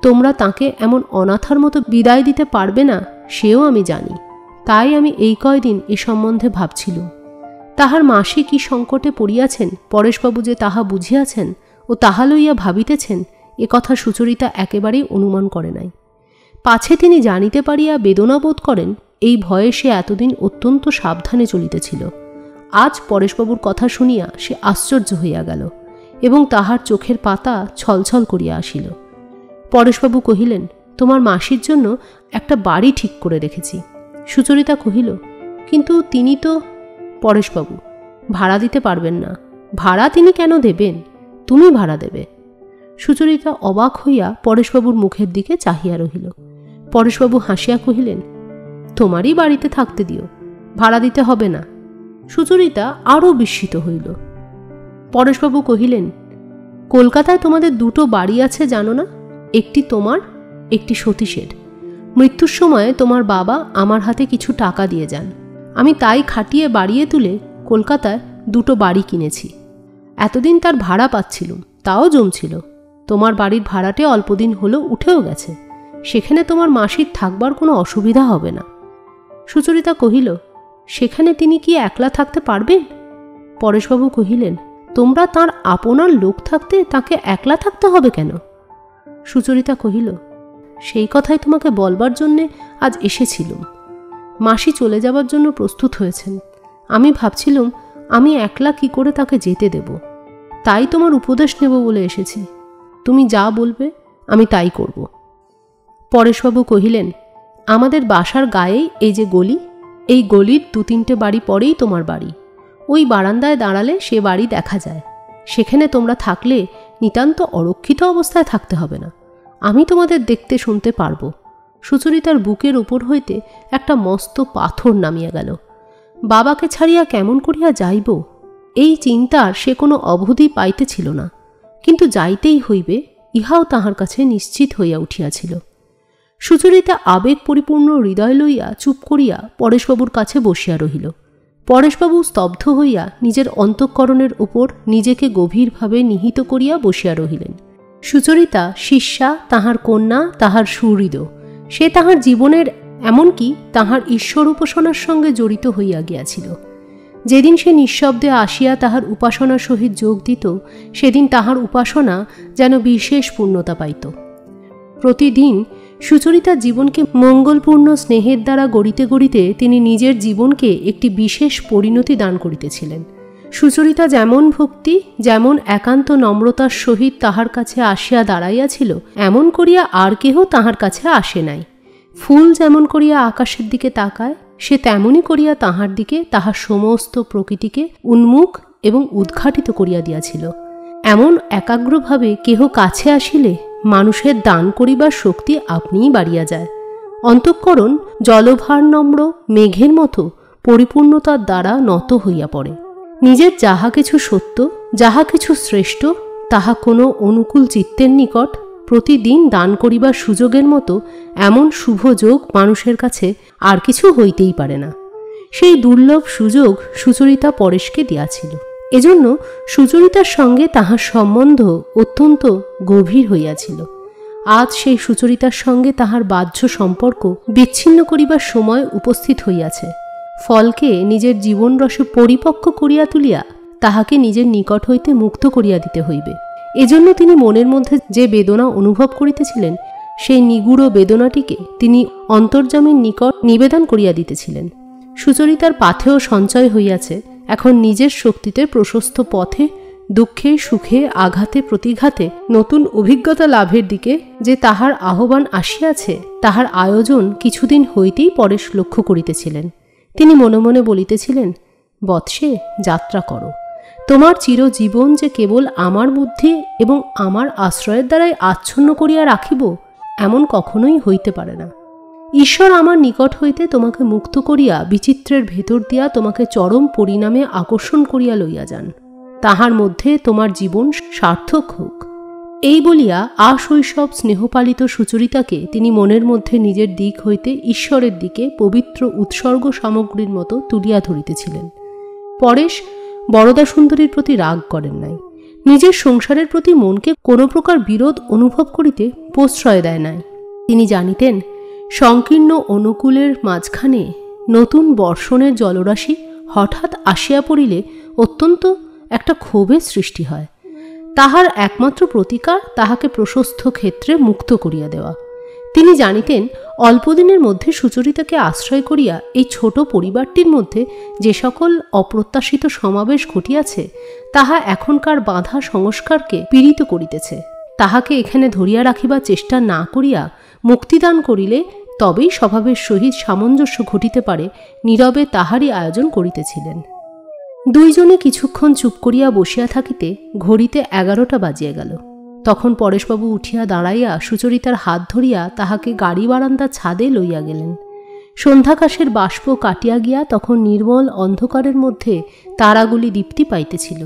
তোমরা তাকে এমন অনাথার মতো বিদায় দিতে পারবে না, সেও আমি জানি। তাই আমি এই কয়দিন এ সম্বন্ধে ভাবছিলুম। তাহার মাসি কি সংকটে পড়িয়াছেন, পরেশবাবু যে তাহা বুঝিয়াছেন ও তাহা লইয়া ভাবিতেছেন, কথা সুচরিতা একেবারেই অনুমান করে নাই। পাছে তিনি জানিতে পারিয়া বেদনা বোধ করেন, এই ভয়ে সে এতদিন অত্যন্ত সাবধানে চলিতেছিল। আজ পরেশবাবুর কথা শুনিয়া সে আশ্চর্য হইয়া গেল এবং তাহার চোখের পাতা ছলছল করিয়া আসিল। পরেশবাবু কহিলেন, তোমার মাসির জন্য একটা বাড়ি ঠিক করে রেখেছি। সুচরিতা কহিল, কিন্তু তিনি তো। পরেশবাবু, ভাড়া দিতে পারবেন না। ভাড়া তিনি কেন দেবেন? তুমি ভাড়া দেবে। সুচরিতা অবাক হইয়া পরেশবাবুর মুখের দিকে চাহিয়া রহিল। পরেশবাবু হাসিয়া কহিলেন, তোমারই বাড়িতে থাকতে দিও, ভাড়া দিতে হবে না। সুচরিতা আরও বিস্মিত হইল। পরেশবাবু কহিলেন, কলকাতায় তোমাদের দুটো বাড়ি আছে জানো না? একটি তোমার, একটি সতীশের। মৃত্যুর সময় তোমার বাবা আমার হাতে কিছু টাকা দিয়ে যান। আমি তাই খাটিয়ে বাড়িয়ে তুলে কলকাতায় দুটো বাড়ি কিনেছি। এতদিন তার ভাড়া পাচ্ছিলুম, তাও জমছিল। তোমার বাড়ির ভাড়াটে অল্পদিন হলো উঠেও গেছে। সেখানে তোমার মাসির থাকবার কোনো অসুবিধা হবে না। সুচরিতা কহিল, সেখানে তিনি কি একলা থাকতে পারবেন? পরেশবাবু কহিলেন, তোমরা তাঁর আপনার লোক থাকতে তাকে একলা থাকতে হবে কেন? সুচরিতা কহিল, সেই কথাই তোমাকে বলবার জন্যে আজ এসেছিলুম। মাসি চলে যাবার জন্য প্রস্তুত হয়েছেন। আমি ভাবছিলুম আমি একলা কি করে তাকে যেতে দেব, তাই তোমার উপদেশ নেব বলে এসেছি। তুমি যা বলবে আমি তাই করব। পরেশবাবু কহিলেন, আমাদের বাসার গায়েই এই যে গলি, এই গলির 2-3টে বাড়ি পরেই তোমার বাড়ি। ওই বারান্দায় দাঁড়ালে সে বাড়ি দেখা যায়। সেখানে তোমরা থাকলে নিতান্ত অরক্ষিত অবস্থায় থাকতে হবে না। আমি তোমাদের দেখতে শুনতে পারব। সুচরিতার বুকের উপর হইতে একটা মস্ত পাথর নামিয়া গেল। বাবাকে ছাড়িয়া কেমন করিয়া যাইব, এই চিন্তার সে কোনো অবধি পাইতেছিল না। কিন্তু যাইতেই হইবে, ইহাও তাহার কাছে নিশ্চিত হইয়া উঠিয়াছিল। সুচরিতা আবেগ পরিপূর্ণ হৃদয় লইয়া চুপ করিয়া পরেশবাবুর কাছে বসিয়া রহিল। পরেশবাবু স্তব্ধ হইয়া নিজের অন্তঃকরণের উপর নিজেকে গভীরভাবে নিহিত করিয়া বসিয়া রহিলেন। সুচরিতা শিষ্যা, তাহার কন্যা, তাহার সুহৃদ। সে তাহার জীবনের, এমনকি তাহার ঈশ্বর উপাসনার সঙ্গে জড়িত হইয়া গিয়াছিল। যেদিন সে নিঃশব্দে আসিয়া তাহার উপাসনার সহিত যোগ দিত, সেদিন তাহার উপাসনা যেন বিশেষ পূর্ণতা পাইত। প্রতিদিন সুচরিতার জীবনকে মঙ্গলপূর্ণ স্নেহের দ্বারা গড়িতে গড়িতে তিনি নিজের জীবনকে একটি বিশেষ পরিণতি দান করিতেছিলেন। সুচরিতা যেমন ভক্তি, যেমন একান্ত নম্রতার সহিত তাহার কাছে আসিয়া দাঁড়াইয়াছিল, এমন করিয়া আর কেহ তাহার কাছে আসে নাই। ফুল যেমন করিয়া আকাশের দিকে তাকায়, সে তেমনি করিয়া তাহার দিকে তাহার সমস্ত প্রকৃতিকে উন্মুখ এবং উদ্ঘাটিত করিয়া দিয়াছিল। এমন একাগ্রভাবে কেহ কাছে আসিলে মানুষের দান করিবার শক্তি আপনিই বাড়িয়া যায়। অন্তঃকরণ জলভার নম্র মেঘের মতো পরিপূর্ণতার দ্বারা নত হইয়া পড়ে। নিজের যাহা কিছু সত্য, যাহা কিছু শ্রেষ্ঠ, তাহা কোনো অনুকূল চিত্তের নিকট প্রতিদিন দান করিবার সুযোগের মতো এমন শুভ যোগ মানুষের কাছে আর কিছু হইতেই পারে না। সেই দুর্লভ সুযোগ সুচরিতা পরেশকে দিয়াছিল। এজন্য সুচরিতার সঙ্গে তাহার সম্বন্ধ অত্যন্ত গভীর হইয়াছিল। আজ সেই সুচরিতার সঙ্গে তাহার বাহ্য সম্পর্ক বিচ্ছিন্ন করিবার সময় উপস্থিত হইয়াছে। ফলকে নিজের জীবনরসে পরিপক্ক করিয়া তুলিয়া তাহাকে নিজের নিকট হইতে মুক্ত করিয়া দিতে হইবে। এজন্য তিনি মনের মধ্যে যে বেদনা অনুভব করিতেছিলেন, সেই নিগূঢ় বেদনাটিকে তিনি অন্তর্যামীর নিকট নিবেদন করিয়া দিতেছিলেন। সুচরিতার পাথেও সঞ্চয় হইয়াছে। এখন নিজের শক্তিতে প্রশস্ত পথে দুঃখে সুখে আঘাতে প্রতিঘাতে নতুন অভিজ্ঞতা লাভের দিকে যে তাহার আহ্বান আসিয়াছে, তাহার আয়োজন কিছুদিন হইতেই পরেশ লক্ষ্য করিতেছিলেন। তিনি মনে মনে বলিতেছিলেন, বৎসে, যাত্রা করো। তোমার চিরজীবন যে কেবল আমার বুদ্ধি এবং আমার আশ্রয়ের দ্বারাই আচ্ছন্ন করিয়া রাখিব, এমন কখনোই হইতে পারে না। ঈশ্বর আমার নিকট হইতে তোমাকে মুক্ত করিয়া বিচিত্রের ভেতর দিয়া তোমাকে চরম পরিণামে আকর্ষণ করিয়া লইয়া যান। তাহার মধ্যে তোমার জীবন সার্থক হোক। এই বলিয়া আশৈশব স্নেহপালিত সুচরিতাকে তিনি মনের মধ্যে নিজের দিক হইতে ঈশ্বরের দিকে পবিত্র উৎসর্গ সামগ্রীর মতো তুলিয়া ধরিতেছিলেন। পরেশ বরদা সুন্দরীর প্রতি রাগ করেন নাই। নিজের সংসারের প্রতি মনকে কোনো প্রকার বিরোধ অনুভব করিতে প্রশ্রয় দেয় নাই। তিনি জানিতেন, সংকীর্ণ অনুকূলের মাঝখানে নতুন বর্ষণের জলরাশি হঠাৎ আসিয়া পড়িলে অত্যন্ত একটা ক্ষোভের সৃষ্টি হয়। তাহার একমাত্র প্রতিকার তাহাকে প্রশস্ত ক্ষেত্রে মুক্ত করিয়া দেওয়া। তিনি জানিতেন অল্পদিনের মধ্যে সুচরিতাকে আশ্রয় করিয়া এই ছোট পরিবারটির মধ্যে যে সকল অপ্রত্যাশিত সমাবেশ ঘটিয়াছে তাহা এখনকার বাঁধা সংস্কারকে পীড়িত করিতেছে। তাহাকে এখানে ধরিয়া রাখিবার চেষ্টা না করিয়া মুক্তিদান করিলে তবেই স্বভাবের সহিত সামঞ্জস্য ঘটিতে পারে, নীরবে তাহারই আয়োজন করিতেছিলেন। দুইজনে কিছুক্ষণ চুপ করিয়া বসিয়া থাকিতে ঘড়িতে 11টা বাজিয়া গেল। তখন পরেশবাবু উঠিয়া দাঁড়াইয়া সুচরিতার হাত ধরিয়া তাহাকে গাড়ি বারান্দার ছাদে লইয়া গেলেন। সন্ধ্যাকাশের বাষ্প কাটিয়া গিয়া তখন নির্মল অন্ধকারের মধ্যে তারাগুলি দীপ্তি পাইতেছিল।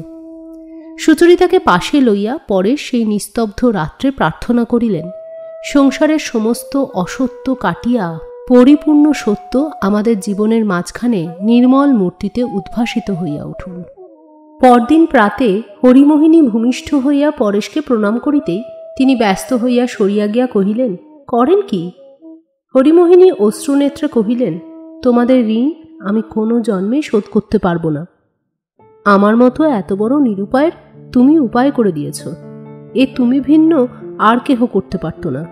সুচরিতাকে পাশে লইয়া পরেশ সেই নিস্তব্ধ রাত্রে প্রার্থনা করিলেন, সংসারের সমস্ত অসত্য কাটিয়া পরিপূর্ণ সত্য আমাদের জীবনের মাঝখানে নির্মল মূর্তিতে উদ্ভাসিত হইয়া উঠুন। পরদিন প্রাতে হরিমোহিনী ভূমিষ্ঠ হইয়া পরেশকে প্রণাম করিতেই তিনি ব্যস্ত হইয়া সরিয়া গিয়া কহিলেন, করেন কি? হরিমোহিনী অশ্রুনেত্রে কহিলেন, তোমাদের ঋণ আমি কোনো জন্মে শোধ করতে পারবো না। আমার মতো এত বড় নিরুপায়ের তুমি উপায় করে দিয়েছ। এ তুমি ভিন্ন আর কেহ করতে পারত না।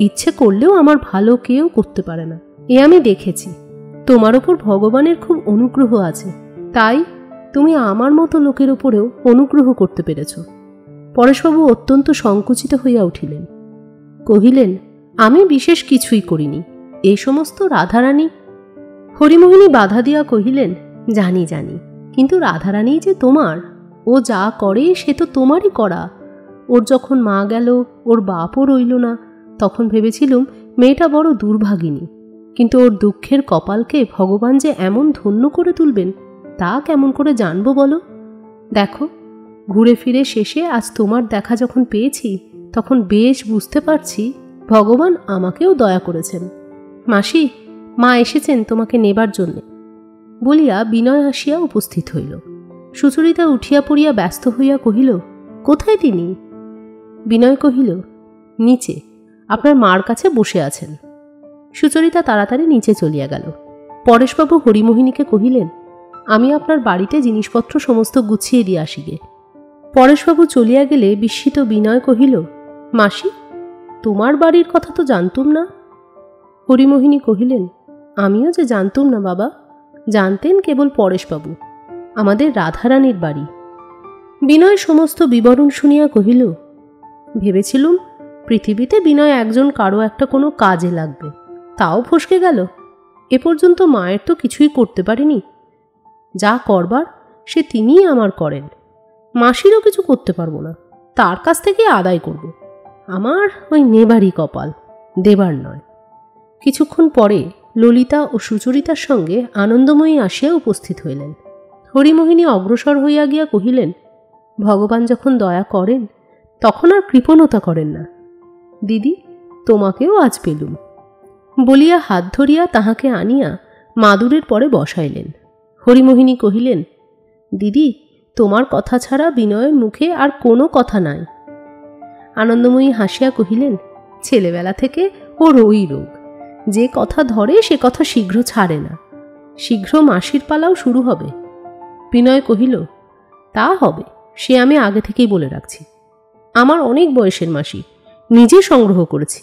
ইচ্ছে করলেও আমার ভালো কেউ করতে পারে না, এ আমি দেখেছি। তোমার ওপর ভগবানের খুব অনুগ্রহ আছে, তাই তুমি আমার মতো লোকের ওপরেও অনুগ্রহ করতে পেরেছ। পরেশবাবু অত্যন্ত সংকুচিত হইয়া উঠিলেন, কহিলেন, আমি বিশেষ কিছুই করিনি, এ সমস্ত রাধারানী। হরিমোহিনী বাধা দিয়া কহিলেন, জানি জানি, কিন্তু রাধারানী যে তোমার, ও যা করে সে তো তোমারই করা। ওর যখন মা গেল, ওর বাপও রইল না, তখন ভেবেছিলুম মেয়েটা বড় দুর্ভাগিনী, কিন্তু ওর দুঃখের কপালকে ভগবান যে এমন ধন্য করে তুলবেন তা কেমন করে জানবো বলো? দেখো, ঘুরে ফিরে শেষে আজ তোমার দেখা যখন পেয়েছি তখন বেশ বুঝতে পারছি ভগবান আমাকেও দয়া করেছেন। মাসি, মা এসেছেন তোমাকে নেবার জন্যে বলিয়া বিনয় আসিয়া উপস্থিত হইল। সুচরিতা উঠিয়া পড়িয়া ব্যস্ত হইয়া কহিল, কোথায় তিনি? বিনয় কহিল, নিচে, আপনার মার কাছে বসে আছেন। সুচরিতা তাড়াতাড়ি নিচে চলিয়া গেল। পরেশবাবু হরিমোহিনীকে কহিলেন, আমি আপনার বাড়িতে জিনিসপত্র সমস্ত গুছিয়ে দিয়ে আসিগে। পরেশবাবু চলিয়া গেলে বিস্মিত বিনয় কহিল, মাসি, তোমার বাড়ির কথা তো জানতুম না। হরিমোহিনী কহিলেন, আমিও যে জানতুম না বাবা, জানতেন কেবল পরেশবাবু, আমাদের রাধারানীর বাড়ি। বিনয় সমস্ত বিবরণ শুনিয়া কহিল, ভেবেছিলুম পৃথিবীতে বিনয় একজন কারো একটা কোনো কাজে লাগবে, তাও ফসকে গেল। এ পর্যন্ত মায়ের তো কিছুই করতে পারিনি, যা করবার সে তিনিই আমার করেন। মাসিরও কিছু করতে পারবো না, তার কাছ থেকে আদায় করব। আমার ওই নেবারই কপাল, দেবার নয়। কিছুক্ষণ পরে ললিতা ও সুচরিতার সঙ্গে আনন্দময়ী আসিয়া উপস্থিত হইলেন। হরিমোহিনী অগ্রসর হইয়া গিয়া কহিলেন, ভগবান যখন দয়া করেন তখন আর কৃপণতা করেন না। দিদি, তোমাকেও আজ পেলুম বলিয়া হাত ধরিয়া তাহাকে আনিয়া মাদুরের পরে বসাইলেন। হরিমোহিনী কহিলেন, দিদি, তোমার কথা ছাড়া বিনয়ের মুখে আর কোনো কথা নাই। আনন্দময়ী হাসিয়া কহিলেন, ছেলেবেলা থেকে ওর ওই রোগ, যে কথা ধরে সে কথা শীঘ্র ছাড়ে না। শীঘ্র মাসির পালাও শুরু হবে। বিনয় কহিল, তা হবে, সে আমি আগে থেকেই বলে রাখছি। আমার অনেক বয়সের মাসি, নিজে সংগ্রহ করেছি।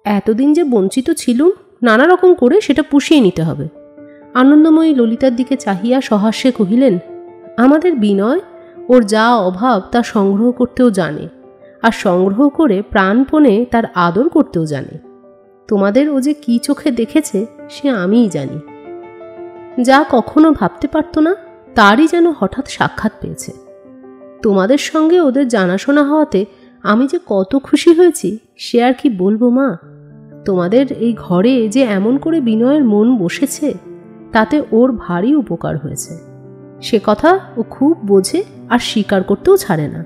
এতদিন যে বঞ্চিত ছিলুম, নানা রকম করে সেটা পুষিয়ে নিতে হবে। আনন্দময়ী ললিতার দিকে চাহিয়া সহাস্যে কহিলেন, আমাদের বিনয় ওর যা অভাব তা সংগ্রহ করতেও জানে, আর সংগ্রহ করে প্রাণপণে তার আদর করতেও জানে। তোমাদের ও যে কি চোখে দেখেছে সে আমিই জানি। যা কখনো ভাবতে পারত না তারই যেন হঠাৎ সাক্ষাৎ পেয়েছে। তোমাদের সঙ্গে ওদের জানাশোনা হওয়াতে আমি যে কত খুশি হয়েছি সে আর কি বলবো মা। তোমাদের এই ঘরে যে এমন করে বিনয়ের মন বসেছে তাতে ওর ভারী উপকার হয়েছে। সে কথা ও খুব বোঝে আর স্বীকার করতেও ছাড়ে না।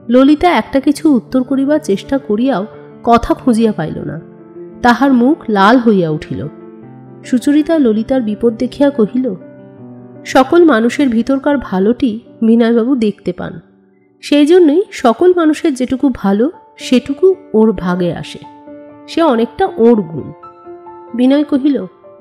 ললিতা একটা কিছু উত্তর করিবার চেষ্টা করিয়াও কথা খুঁজিয়া পাইল না। তাহার মুখ লাল হইয়া উঠিল। সুচরিতা ললিতার বিপদ দেখিয়া কহিল, সকল মানুষের ভিতরকার ভালোটি বিনয়বাবু দেখতে পান, সেই জন্যই সকল মানুষের যেটুকু ভালো সেটুকু ওর ভাগে আসে, সে অনেকটা ওর গুণ। বিনয় কহিল,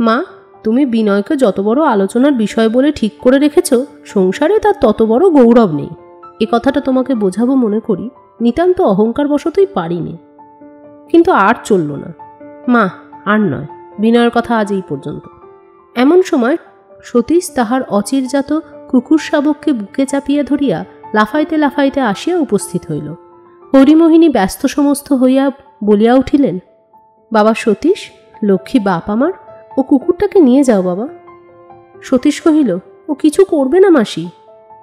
মা, তুমি বিনয়কে যত বড় আলোচনার বিষয় বলে ঠিক করে রেখেছ, সংসারে তার তত বড় গৌরব নেই। এ কথাটা তোমাকে বোঝাবো মনে করি, নিতান্ত অহংকার বশতই পারিনি, কিন্তু আর চলল না। মা, আর নয়, বিনয়ের কথা আজ এই পর্যন্ত। এমন সময় সতীশ তাহার অচিরজাত কুকুর শাবককে বুকে চাপিয়া ধরিয়া লাফাইতে লাফাইতে আসিয়া উপস্থিত হইল। হরিমোহিনী ব্যস্ত সমস্ত হইয়া বলিয়া উঠিলেন, বাবা সতীশ, লক্ষ্মী বাপ আমার, ও কুকুরটাকে নিয়ে যাও বাবা। সতীশ কহিল, ও কিছু করবে না মাসি,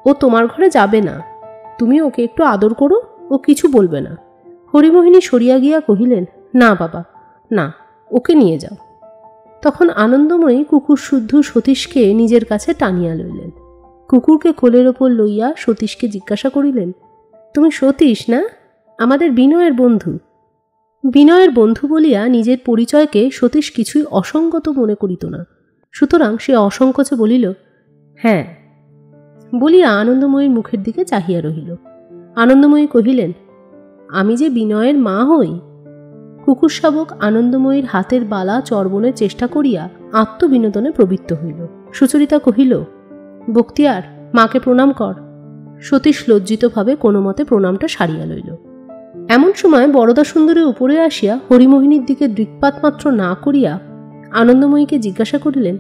ও তোমার ঘরে যাবে না, তুমি ওকে একটু আদর করো, ও কিছু বলবে না। হরিমোহিনী সরিয়া গিয়া কহিলেন, না বাবা না, ওকে নিয়ে যাও। তখন আনন্দময়ী কুকুর শুদ্ধ সতীশকে নিজের কাছে টানিয়া লইলেন। কুকুরকে কোলের ওপর লইয়া সতীশকে জিজ্ঞাসা করিলেন, তুমি সতীশ না, আমাদের বিনয়ের বন্ধু? বিনয়ের বন্ধু বলিয়া নিজের পরিচয়কে সতীশ কিছুই অসঙ্গত মনে করিত না, সুতরাং সে অসংকোচে বলিল, হ্যাঁ, বলিয়া আনন্দময়ীর মুখের দিকে চাহিয়া রহিল। আনন্দময়ী কহিলেন, আমি যে বিনয়ের মা হই। কুকুর শাবক আনন্দময়ীর হাতের বালা চর্বণের চেষ্টা করিয়া আত্মবিনোদনে প্রবৃত্ত হইল। সুচরিতা কহিল, বক্তিয়ার, মাকে প্রণাম কর। সতীশ লজ্জিতভাবে কোনো মতে প্রণামটা সারিয়া লইল। এমন সময় বরদা সুন্দরী উপরে আসিয়া হরিমোহিনীর দিকে দৃকপাত মাত্র না করিয়া আনন্দময়ীকে জিজ্ঞাসা করিলেন,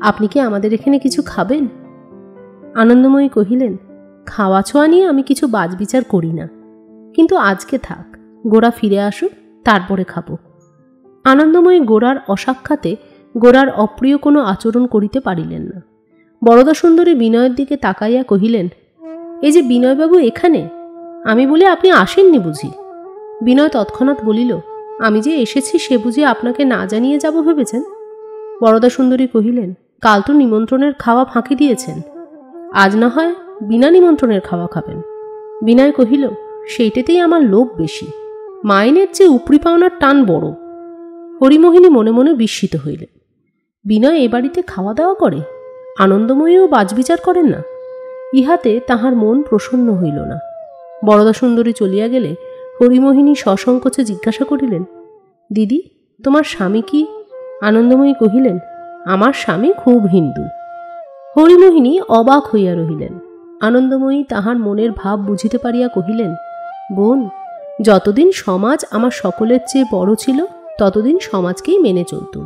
আপনি কি আমাদের এখানে কিছু খাবেন? আনন্দময়ী কহিলেন, খাওয়া ছোঁয়া নিয়ে আমি কিছু বাজবিচার করি না, কিন্তু আজকে থাক, গোরা ফিরে আসুক, তারপরে খাব। আনন্দময়ী গোরার অসাক্ষাতে গোরার অপ্রিয় কোনো আচরণ করিতে পারিলেন না। বরদা সুন্দরী বিনয়ের দিকে তাকাইয়া কহিলেন, এই যে বিনয়বাবু এখানে, আমি বলে আপনি আসেননি বুঝি? বিনয় তৎক্ষণাৎ বলিল, আমি যে এসেছি সে বুঝি আপনাকে না জানিয়ে যাব ভেবেছেন? বরদা সুন্দরী কহিলেন, কাল তো নিমন্ত্রণের খাওয়া ফাঁকি দিয়েছেন, আজ না হয় বিনা নিমন্ত্রণের খাওয়া খাবেন। বিনয় কহিল, সেইটাতেই আমার লোভ বেশি, মাইনের চেয়ে উপরি পাওনার টান বড়। হরিমোহিনী মনে মনে বিস্মিত হইলেন। বিনয় এ বাড়িতে খাওয়া দাওয়া করে, আনন্দময়ীও বাজবিচার করেন না, ইহাতে তাহার মন প্রসন্ন হইল না। বরদা সুন্দরী চলিয়া গেলে হরিমোহিনী সসংকোচে জিজ্ঞাসা করিলেন, দিদি, তোমার স্বামী কি? আনন্দময়ী কহিলেন, আমার স্বামী খুব হিন্দু। হরিমোহিনী অবাক হইয়া রহিলেন। আনন্দময়ী তাহার মনের ভাব বুঝিতে পারিয়া কহিলেন, বোন, যতদিন সমাজ আমার সকলের চেয়ে বড় ছিল ততদিন সমাজকেই মেনে চলতুম,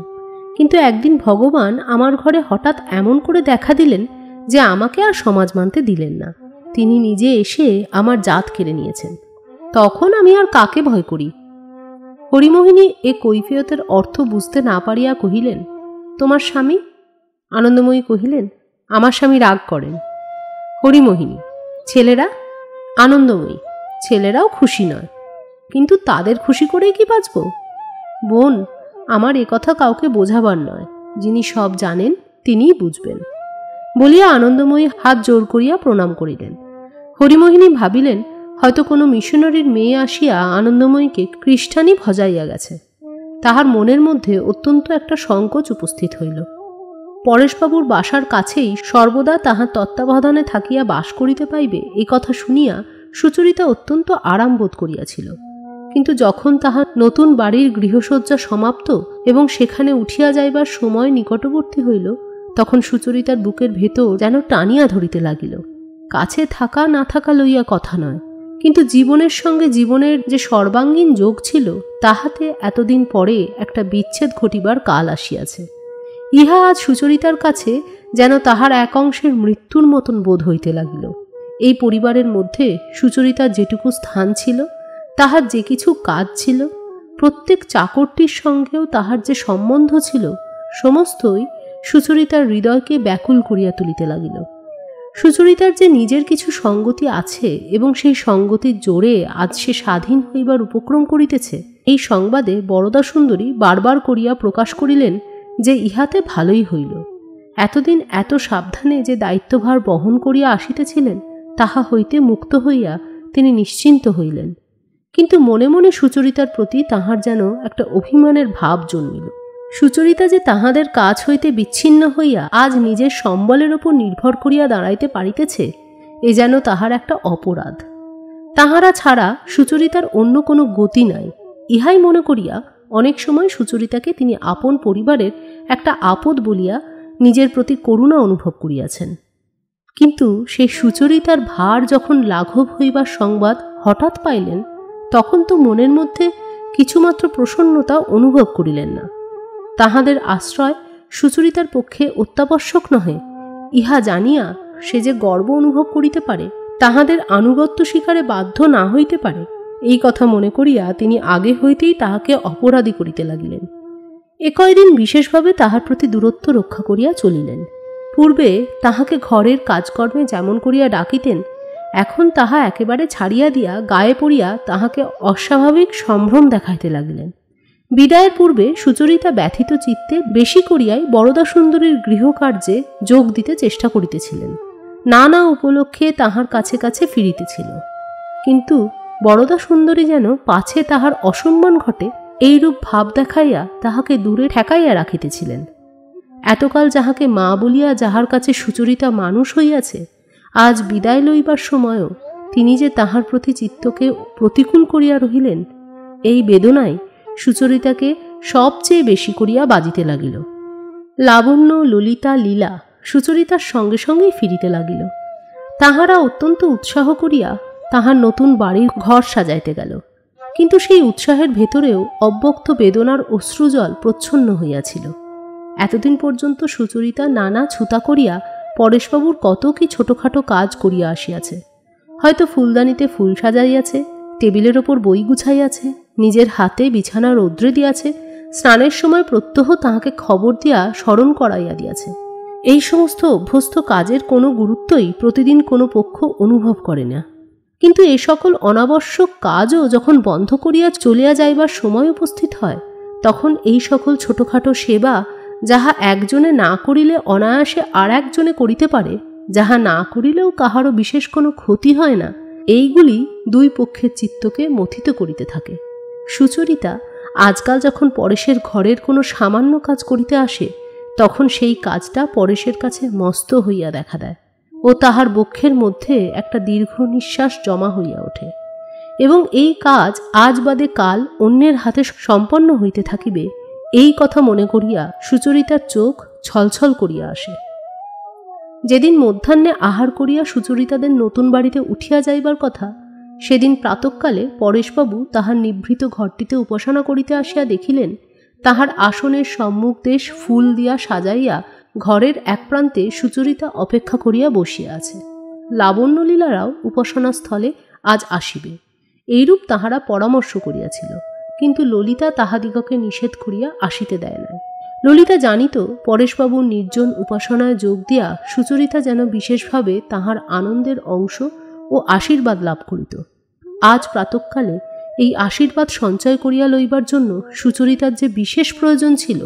কিন্তু একদিন ভগবান আমার ঘরে হঠাৎ এমন করে দেখা দিলেন যে আমাকে আর সমাজ মানতে দিলেন না। তিনি নিজে এসে আমার জাত কেড়ে নিয়েছেন, তখন আমি আর কাকে ভয় করি? হরিমোহিনী এ কৈফিয়তের অর্থ বুঝতে না পারিয়া কহিলেন, তোমার স্বামী? আনন্দময়ী কহিলেন, আমার স্বামী রাগ করেন। হরিমোহিনী, ছেলেরা? আনন্দময়ী, ছেলেরাও খুশি নয়, কিন্তু তাদের খুশি করেই কি বাঁচব? বোন, আমার এ কথা কাউকে বোঝাবার নয়, যিনি সব জানেন তিনিই বুঝবেন। বলিয়া আনন্দময়ী হাত জোর করিয়া প্রণাম করিলেন। হরিমোহিনী ভাবিলেন, হয়তো কোনো মিশনারির মেয়ে আসিয়া আনন্দময়ীকে খ্রিস্টানি ভজাইয়া গেছে। তাহার মনের মধ্যে অত্যন্ত একটা সংকোচ উপস্থিত হইল। পরেশবাবুর বাসার কাছেই সর্বদা তাহার তত্ত্বাবধানে থাকিয়া বাস করিতে পাইবে এ কথা শুনিয়া সুচরিতা অত্যন্ত আরাম বোধ করিয়াছিল, কিন্তু যখন তাহার নতুন বাড়ির গৃহসজ্জা সমাপ্ত এবং সেখানে উঠিয়া যাইবার সময় নিকটবর্তী হইল, তখন সুচরিতার বুকের ভেতর যেন টানিয়া ধরিতে লাগিল। কাছে থাকা না থাকা লইয়া কথা নয়, কিন্তু জীবনের সঙ্গে জীবনের যে সর্বাঙ্গীন যোগ ছিল তাহাতে এতদিন পরে একটা বিচ্ছেদ ঘটিবার কাল আসিয়াছে। ইহা আজ সুচরিতার কাছে যেন তাহার এক অংশের মৃত্যুর মতন বোধ হইতে লাগিল। এই পরিবারের মধ্যে সুচরিতার যেটুকু স্থান ছিল, তাহার যে কিছু কাজ ছিল, প্রত্যেক চাকরটির সঙ্গেও তাহার যে সম্বন্ধ ছিল, সমস্তই সুচরিতার হৃদয়কে ব্যাকুল করিয়া তুলিতে লাগিল। সুচরিতার যে নিজের কিছু সঙ্গতি আছে এবং সেই সঙ্গতির জোরে আজ সে স্বাধীন হইবার উপক্রম করিতেছে, এই সংবাদে বরদা সুন্দরী বারবার করিয়া প্রকাশ করিলেন যে ইহাতে ভালোই হইল। এতদিন এত সাবধানে যে দায়িত্বভার বহন করিয়া আসিতেছিলেন তাহা হইতে মুক্ত হইয়া তিনি নিশ্চিন্ত হইলেন। কিন্তু মনে মনে সুচরিতার প্রতি তাহার যেন একটা অভিমানের ভাব জন্মিল। সুচরিতা যে তাহাদের কাছ হইতে বিচ্ছিন্ন হইয়া আজ নিজের সম্বলের ওপর নির্ভর করিয়া দাঁড়াইতে পারিতেছে, এ যেন তাহার একটা অপরাধ। তাহারা ছাড়া সুচরিতার অন্য কোনো গতি নাই, ইহাই মনে করিয়া অনেক সময় সুচরিতাকে তিনি আপন পরিবারের একটা আপদ বলিয়া নিজের প্রতি করুণা অনুভব করিয়াছেন। কিন্তু সেই সুচরিতার ভার যখন লাঘব হইবার সংবাদ হঠাৎ পাইলেন, তখন তো মনের মধ্যে কিছুমাত্র প্রসন্নতা অনুভব করিলেন না। তাহাদের আশ্রয় সুচরিতার পক্ষে অত্যাবশ্যক নহে, ইহা জানিয়া সে যে গর্ব অনুভব করিতে পারে, তাহাদের আনুগত্য স্বীকারে বাধ্য না হইতে পারে, এই কথা মনে করিয়া তিনি আগে হইতেই তাহাকে অপরাধী করিতে লাগিলেন। কয়দিন বিশেষভাবে তাহার প্রতি দূরত্ব রক্ষা করিয়া চলিলেন। পূর্বে তাহাকে ঘরের কাজকর্মে যেমন করিয়া ডাকিতেন, এখন তাহা একেবারে ছাড়িয়া দিয়া গায়ে পড়িয়া তাহাকে অস্বাভাবিক সম্ভ্রম দেখাইতে লাগিলেন। বিদায়ের পূর্বে সুচরিতা ব্যথিত চিত্তে বেশি করিয়াই বরদা সুন্দরীর গৃহকার্যে যোগ দিতে চেষ্টা করিতেছিলেন, নানা উপলক্ষে তাহার কাছে কাছে ফিরিতেছিল। কিন্তু বরদা সুন্দরী যেন পাছে তাহার অসম্মান ঘটে এইরূপ ভাব দেখাইয়া তাহাকে দূরে ঠেকাইয়া রাখিতেছিলেন। এতকাল যাহাকে মা বলিয়া যাহার কাছে সুচরিতা মানুষ হইয়াছে, আজ বিদায় লইবার সময়ও তিনি যে তাহার প্রতি চিত্তকে প্রতিকূল করিয়া রহিলেন, এই বেদনায় সুচরিতাকে সবচেয়ে বেশি করিয়া বাজিতে লাগিল। লাবণ্য, ললিতা, লীলা সুচরিতার সঙ্গে সঙ্গেই ফিরিতে লাগিল। তাহারা অত্যন্ত উৎসাহ করিয়া তাহার নতুন বাড়ির ঘর সাজাইতে গেল। কিন্তু সেই উৎসাহের ভেতরেও অব্যক্ত বেদনার অশ্রুজল প্রচ্ছন্ন হইয়াছিল। এতদিন পর্যন্ত সুচরিতা নানা ছুতা করিয়া পরেশবাবুর কত কি ছোটখাটো কাজ করিয়া আসিয়াছে। হয়তো ফুলদানিতে ফুল সাজাইয়াছে, টেবিলের ওপর বই গুছাইয়াছে, নিজের হাতে বিছানা রৌদ্রে দিয়াছে, স্নানের সময় প্রত্যহ তাহাকে খবর দিয়া স্মরণ করাইয়া দিয়াছে। এই সমস্ত অভ্যস্ত কাজের কোনো গুরুত্বই প্রতিদিন কোনো পক্ষ অনুভব করে না। কিন্তু এ সকল অনাবশ্যক কাজও যখন বন্ধ করিয়া চলিয়া যাইবার সময় উপস্থিত হয়, তখন এই সকল ছোটখাটো সেবা, যাহা একজনে না করিলে অনায়াসে আর একজনে করিতে পারে, যাহা না করিলেও কাহারও বিশেষ কোনো ক্ষতি হয় না, এইগুলি দুই পক্ষের চিত্তকে মথিত করিতে থাকে। সুচরিতা আজকাল যখন পরেশের ঘরের কোনো সামান্য কাজ করিতে আসে, তখন সেই কাজটা পরেশের কাছে মস্ত হইয়া দেখা দেয় ও তাহার বক্ষের মধ্যে একটা দীর্ঘ নিঃশ্বাস জমা হইয়া ওঠে, এবং এই কাজ আজ বাদে কাল অন্যের হাতে সম্পন্ন হইতে থাকিবে, এই কথা মনে করিয়া সুচরিতার চোখ ছলছল করিয়া আসে। যেদিন মধ্যাহ্নে আহার করিয়া সুচরিতাদের নতুন বাড়িতে উঠিয়া যাইবার কথা, সেদিন প্রাতঃকালে পরেশবাবু তাহার নিভৃত ঘরটিতে উপাসনা করিতে আসিয়া দেখিলেন, তাহার আসনের সম্মুখ দেশ ফুল দিয়া সাজাইয়া ঘরের এক প্রান্তে সুচরিতা অপেক্ষা করিয়া বসিয়া আছে। লাবণ্য, লীলারাও উপাসনা স্থলে আজ আসিবে, এইরূপ তাহারা পরামর্শ করিয়াছিল। কিন্তু ললিতা তাহাদিগকে নিষেধ করিয়া আসিতে দেয় নাই। ললিতা জানিত পরেশবাবুর নির্জন উপাসনায় যোগ দিয়া সুচরিতা যেন বিশেষভাবে তাহার আনন্দের অংশ ও আশীর্বাদ লাভ করিত। আজ প্রাতঃকালে এই আশীর্বাদ সঞ্চয় করিয়া লইবার জন্য সুচরিতার যে বিশেষ প্রয়োজন ছিল,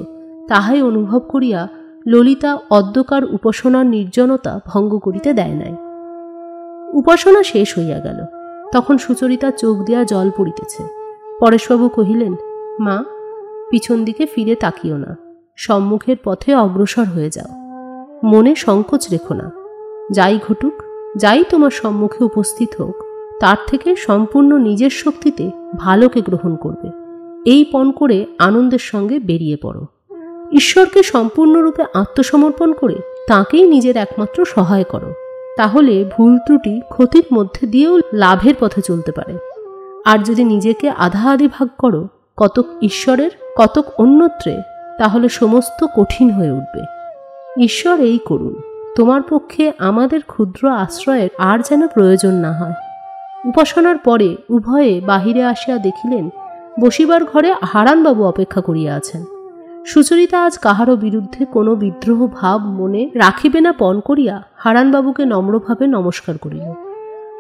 তাহাই অনুভব করিয়া ললিতা অদ্যকার উপাসনার নির্জনতা ভঙ্গ করিতে দেয় নাই। উপাসনা শেষ হইয়া গেল। তখন সুচরিতা চোখ দিয়া জল পড়িতেছে। পরেশবাবু কহিলেন, মা, পিছন দিকে ফিরে তাকিও না, সম্মুখের পথে অগ্রসর হয়ে যাও, মনে সংকোচ রেখো না। যাই ঘটুক, যাই তোমার সম্মুখে উপস্থিত হোক, তার থেকে সম্পূর্ণ নিজের শক্তিতে ভালোকে গ্রহণ করবে, এই পণ করে আনন্দের সঙ্গে বেরিয়ে পড়ো। ঈশ্বরকে সম্পূর্ণরূপে আত্মসমর্পণ করে তাঁকেই নিজের একমাত্র সহায় করো, তাহলে ভুল ত্রুটি ক্ষতির মধ্যে দিয়েও লাভের পথে চলতে পারে। আর যদি নিজেকে আধাআধি ভাগ করো, কতক ঈশ্বরের কতক অন্যত্রে, তাহলে সমস্ত কঠিন হয়ে উঠবে। ঈশ্বর এই করুন, তোমার পক্ষে আমাদের ক্ষুদ্র আশ্রয়ের আর যেন প্রয়োজন না হয়। উপাসনার পরে উভয়ে বাহিরে আসিয়া দেখিলেন, বসিবার ঘরে হারানবাবু অপেক্ষা করিয়া আছেন। সুচরিতা আজ কাহারও বিরুদ্ধে কোনো বিদ্রোহ ভাব মনে রাখিবে না পণ করিয়া হারানবাবুকে নম্রভাবে নমস্কার করিল।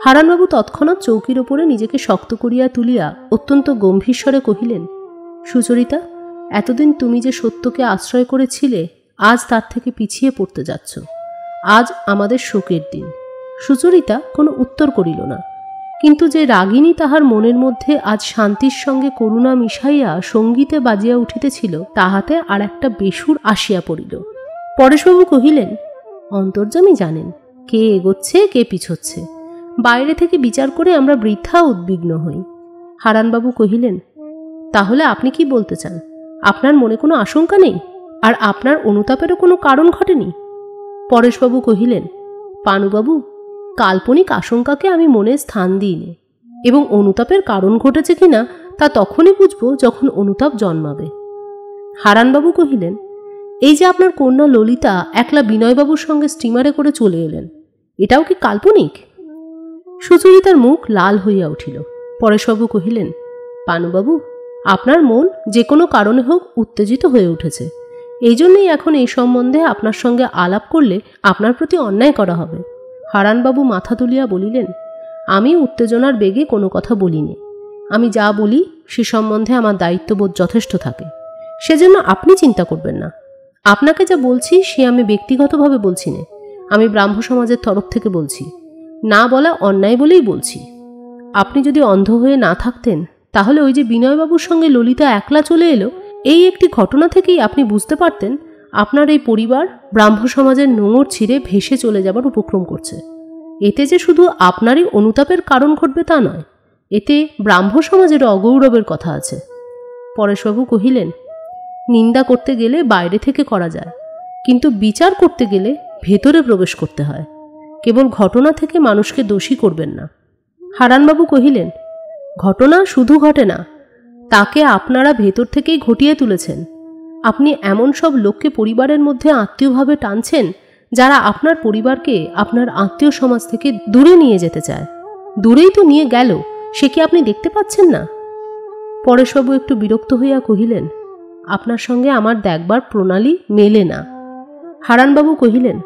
হারানবাবু তৎক্ষণাৎ চৌকির ওপরে নিজেকে শক্ত করিয়া তুলিয়া অত্যন্ত গম্ভীর স্বরে কহিলেন, সুচরিতা, এতদিন তুমি যে সত্যকে আশ্রয় করেছিলে, আজ তার থেকে পিছিয়ে পড়তে যাচ্ছ। আজ আমাদের শোকের দিন। সুচরিতা কোনো উত্তর করিল না, কিন্তু যে রাগিনী তাহার মনের মধ্যে আজ শান্তির সঙ্গে করুণা মিশাইয়া সঙ্গীতে বাজিয়া উঠিতেছিল, তাহাতে আর একটা বেসুর আসিয়া পড়িল। পরেশবাবু কহিলেন, অন্তর্যামী জানেন কে এগোচ্ছে কে পিছোচ্ছে, বাইরে থেকে বিচার করে আমরা বৃথা উদ্বিগ্ন হই। হারানবাবু কহিলেন, তাহলে আপনি কি বলতে চান? আপনার মনে কোনো আশঙ্কা নেই, আর আপনার অনুতাপেরও কোনো কারণ ঘটেনি? পরেশবাবু কহিলেন, পানুবাবু, কাল্পনিক আশঙ্কাকে আমি মনে স্থান দিইনি, এবং অনুতাপের কারণ ঘটেছে কিনা তা তখনই বুঝব যখন অনুতাপ জন্মাবে। হারানবাবু কহিলেন, এই যে আপনার কন্যা ললিতা একলা বিনয়বাবুর সঙ্গে স্টিমারে করে চলে এলেন, এটাও কি কাল্পনিক? সুচরিতার মুখ লাল হইয়া উঠিল। পরেশবাবু কহিলেন, পানুবাবু, আপনার মন যে কোনো কারণে হোক উত্তেজিত হয়ে উঠেছে, এই জন্যই এখন এই সম্বন্ধে আপনার সঙ্গে আলাপ করলে আপনার প্রতি অন্যায় করা হবে। হারানবাবু মাথা তুলিয়া বলিলেন, আমি উত্তেজনার বেগে কোনো কথা বলিনি। আমি যা বলি সে সম্বন্ধে আমার দায়িত্ববোধ যথেষ্ট থাকে, সেজন্য আপনি চিন্তা করবেন না। আপনাকে যা বলছি সে আমি ব্যক্তিগতভাবে বলছি না, আমি ব্রাহ্ম সমাজের তরফ থেকে বলছি। না বলা অন্যায় বলেই বলছি। আপনি যদি অন্ধ হয়ে না থাকতেন তাহলে ওই যে বিনয়বাবুর সঙ্গে ললিতা একলা চলে এলো, এই একটি ঘটনা থেকেই আপনি বুঝতে পারতেন আপনার এই পরিবার ব্রাহ্ম সমাজের নোঙর ছিঁড়ে ভেসে চলে যাবার উপক্রম করছে। এতে যে শুধু আপনারই অনুতাপের কারণ ঘটবে তা নয়, এতে ব্রাহ্ম সমাজের অগৌরবের কথা আছে। পরেশবাবু কহিলেন, নিন্দা করতে গেলে বাইরে থেকে করা যায়, কিন্তু বিচার করতে গেলে ভেতরে প্রবেশ করতে হয়। কেবল ঘটনা থেকে মানুষকে দোষী করবেন না। হারানবাবু কহিলেন, ঘটনা শুধু ঘটে না, তাকে আপনারা ভেতর থেকেই ঘটিয়ে তুলেছেন। আপনি এমন সব লোককে পরিবারের মধ্যে আত্মীয়ভাবে টানছেন যারা আপনার পরিবারকে আপনার আত্মীয় সমাজ থেকে দূরে নিয়ে যেতে চায়। দূরেই তো নিয়ে গেল, সে কি আপনি দেখতে পাচ্ছেন না? পরেশবাবু একটু বিরক্ত হইয়া কহিলেন, আপনার সঙ্গে আমার দেখবার প্রণালী মেলে না। হারানবাবু কহিলেন,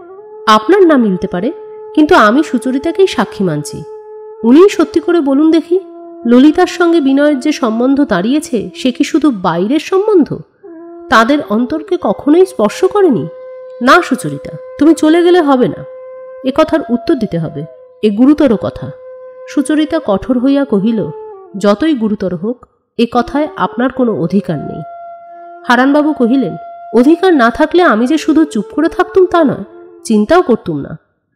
আপনার না মিলতে পারে, কিন্তু আমি সুচরিতাকেই সাক্ষী মানছি। উনিই সত্যি করে বলুন দেখি, ললিতার সঙ্গে বিনয়ের যে সম্বন্ধ দাঁড়িয়েছে সে কি শুধু বাইরের সম্বন্ধ? তাদের অন্তরকে কখনোই স্পর্শ করেনি? না সুচরিতা, তুমি চলে গেলে হবে না, এ কথার উত্তর দিতে হবে, এ গুরুতর কথা। সুচরিতা কঠোর হইয়া কহিল, যতই গুরুতর হোক, এ কথায় আপনার কোনো অধিকার নেই। হারানবাবু কহিলেন, অধিকার না থাকলে আমি যে শুধু চুপ করে থাকতুম তা নয়, চিন্তাও করতুম না।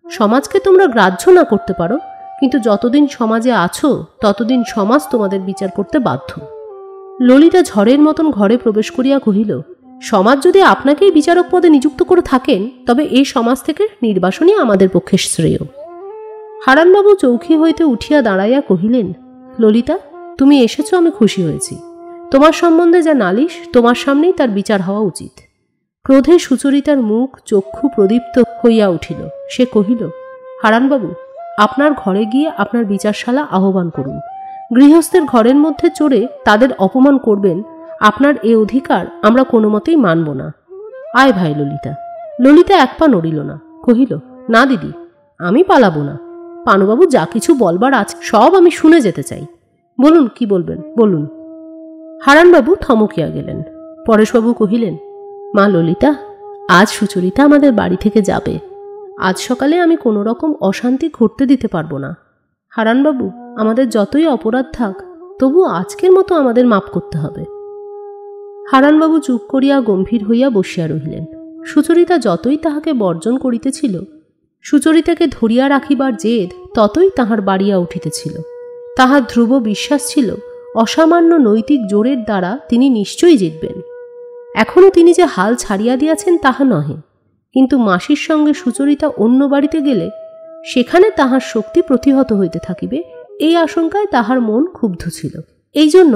সমাজকে তোমরা গ্রাহ্য না করতে পারো, কিন্তু যতদিন সমাজে আছো ততদিন সমাজ তোমাদের বিচার করতে বাধ্য। ললিতা ঝড়ের মতন ঘরে প্রবেশ করিয়া কহিল, সমাজ যদি আপনাকেই বিচারক পদে নিযুক্ত করে থাকেন তবে এই সমাজ থেকে নির্বাসনই আমাদের পক্ষে শ্রেয়। হারানবাবু চৌকি হইতে উঠিয়া দাঁড়াইয়া কহিলেন, ললিতা, তুমি এসেছ, আমি খুশি হয়েছি। তোমার সম্বন্ধে যা নালিশ তোমার সামনেই তার বিচার হওয়া উচিত। ক্রোধে সুচরিতার মুখ চক্ষু প্রদীপ্ত হইয়া উঠিল। সে কহিল, হারানবাবু, আপনার ঘরে গিয়ে আপনার বিচারশালা আহ্বান করুন। গৃহস্থের ঘরের মধ্যে চড়ে তাদের অপমান করবেন, আপনার এ অধিকার আমরা কোনো মতেই মানব না। আয় ভাই ললিতা। ললিতা এক পা নড়িল না, কহিল, না দিদি, আমি পালাবো না। পানুবাবু যা কিছু বলবার আছে সব আমি শুনে যেতে চাই। বলুন, কি বলবেন বলুন। হারানবাবু থমকিয়া গেলেন। পরেশবাবু কহিলেন, মা ললিতা, আজ সুচরিতা আমাদের বাড়ি থেকে যাবে। আজ সকালে আমি কোনো রকম অশান্তি ঘটতে দিতে পারবো না। হারানবাবু, আমাদের যতই অপরাধ থাক তবু আজকের মতো আমাদের মাপ করতে হবে। হারানবাবু চুপ করিয়া গম্ভীর হইয়া বসিয়া রহিলেন। সুচরিতা যতই তাহাকে বর্জন করিতেছিল, সুচরিতাকে ধরিয়া রাখিবার জেদ ততই তাহার বাড়িয়া উঠিতেছিল। তাহার ধ্রুব বিশ্বাস ছিল, অসামান্য নৈতিক জোরের দ্বারা তিনি নিশ্চয়ই জিতবেন। এখনও তিনি যে হাল ছাড়িয়া দিয়াছেন তাহা নহে, কিন্তু মাসির সঙ্গে সুচরিতা অন্য বাড়িতে গেলে সেখানে তাহার শক্তি প্রতিহত হইতে থাকিবে, এই আশঙ্কায় তাহার মন ক্ষুব্ধ ছিল। এই জন্য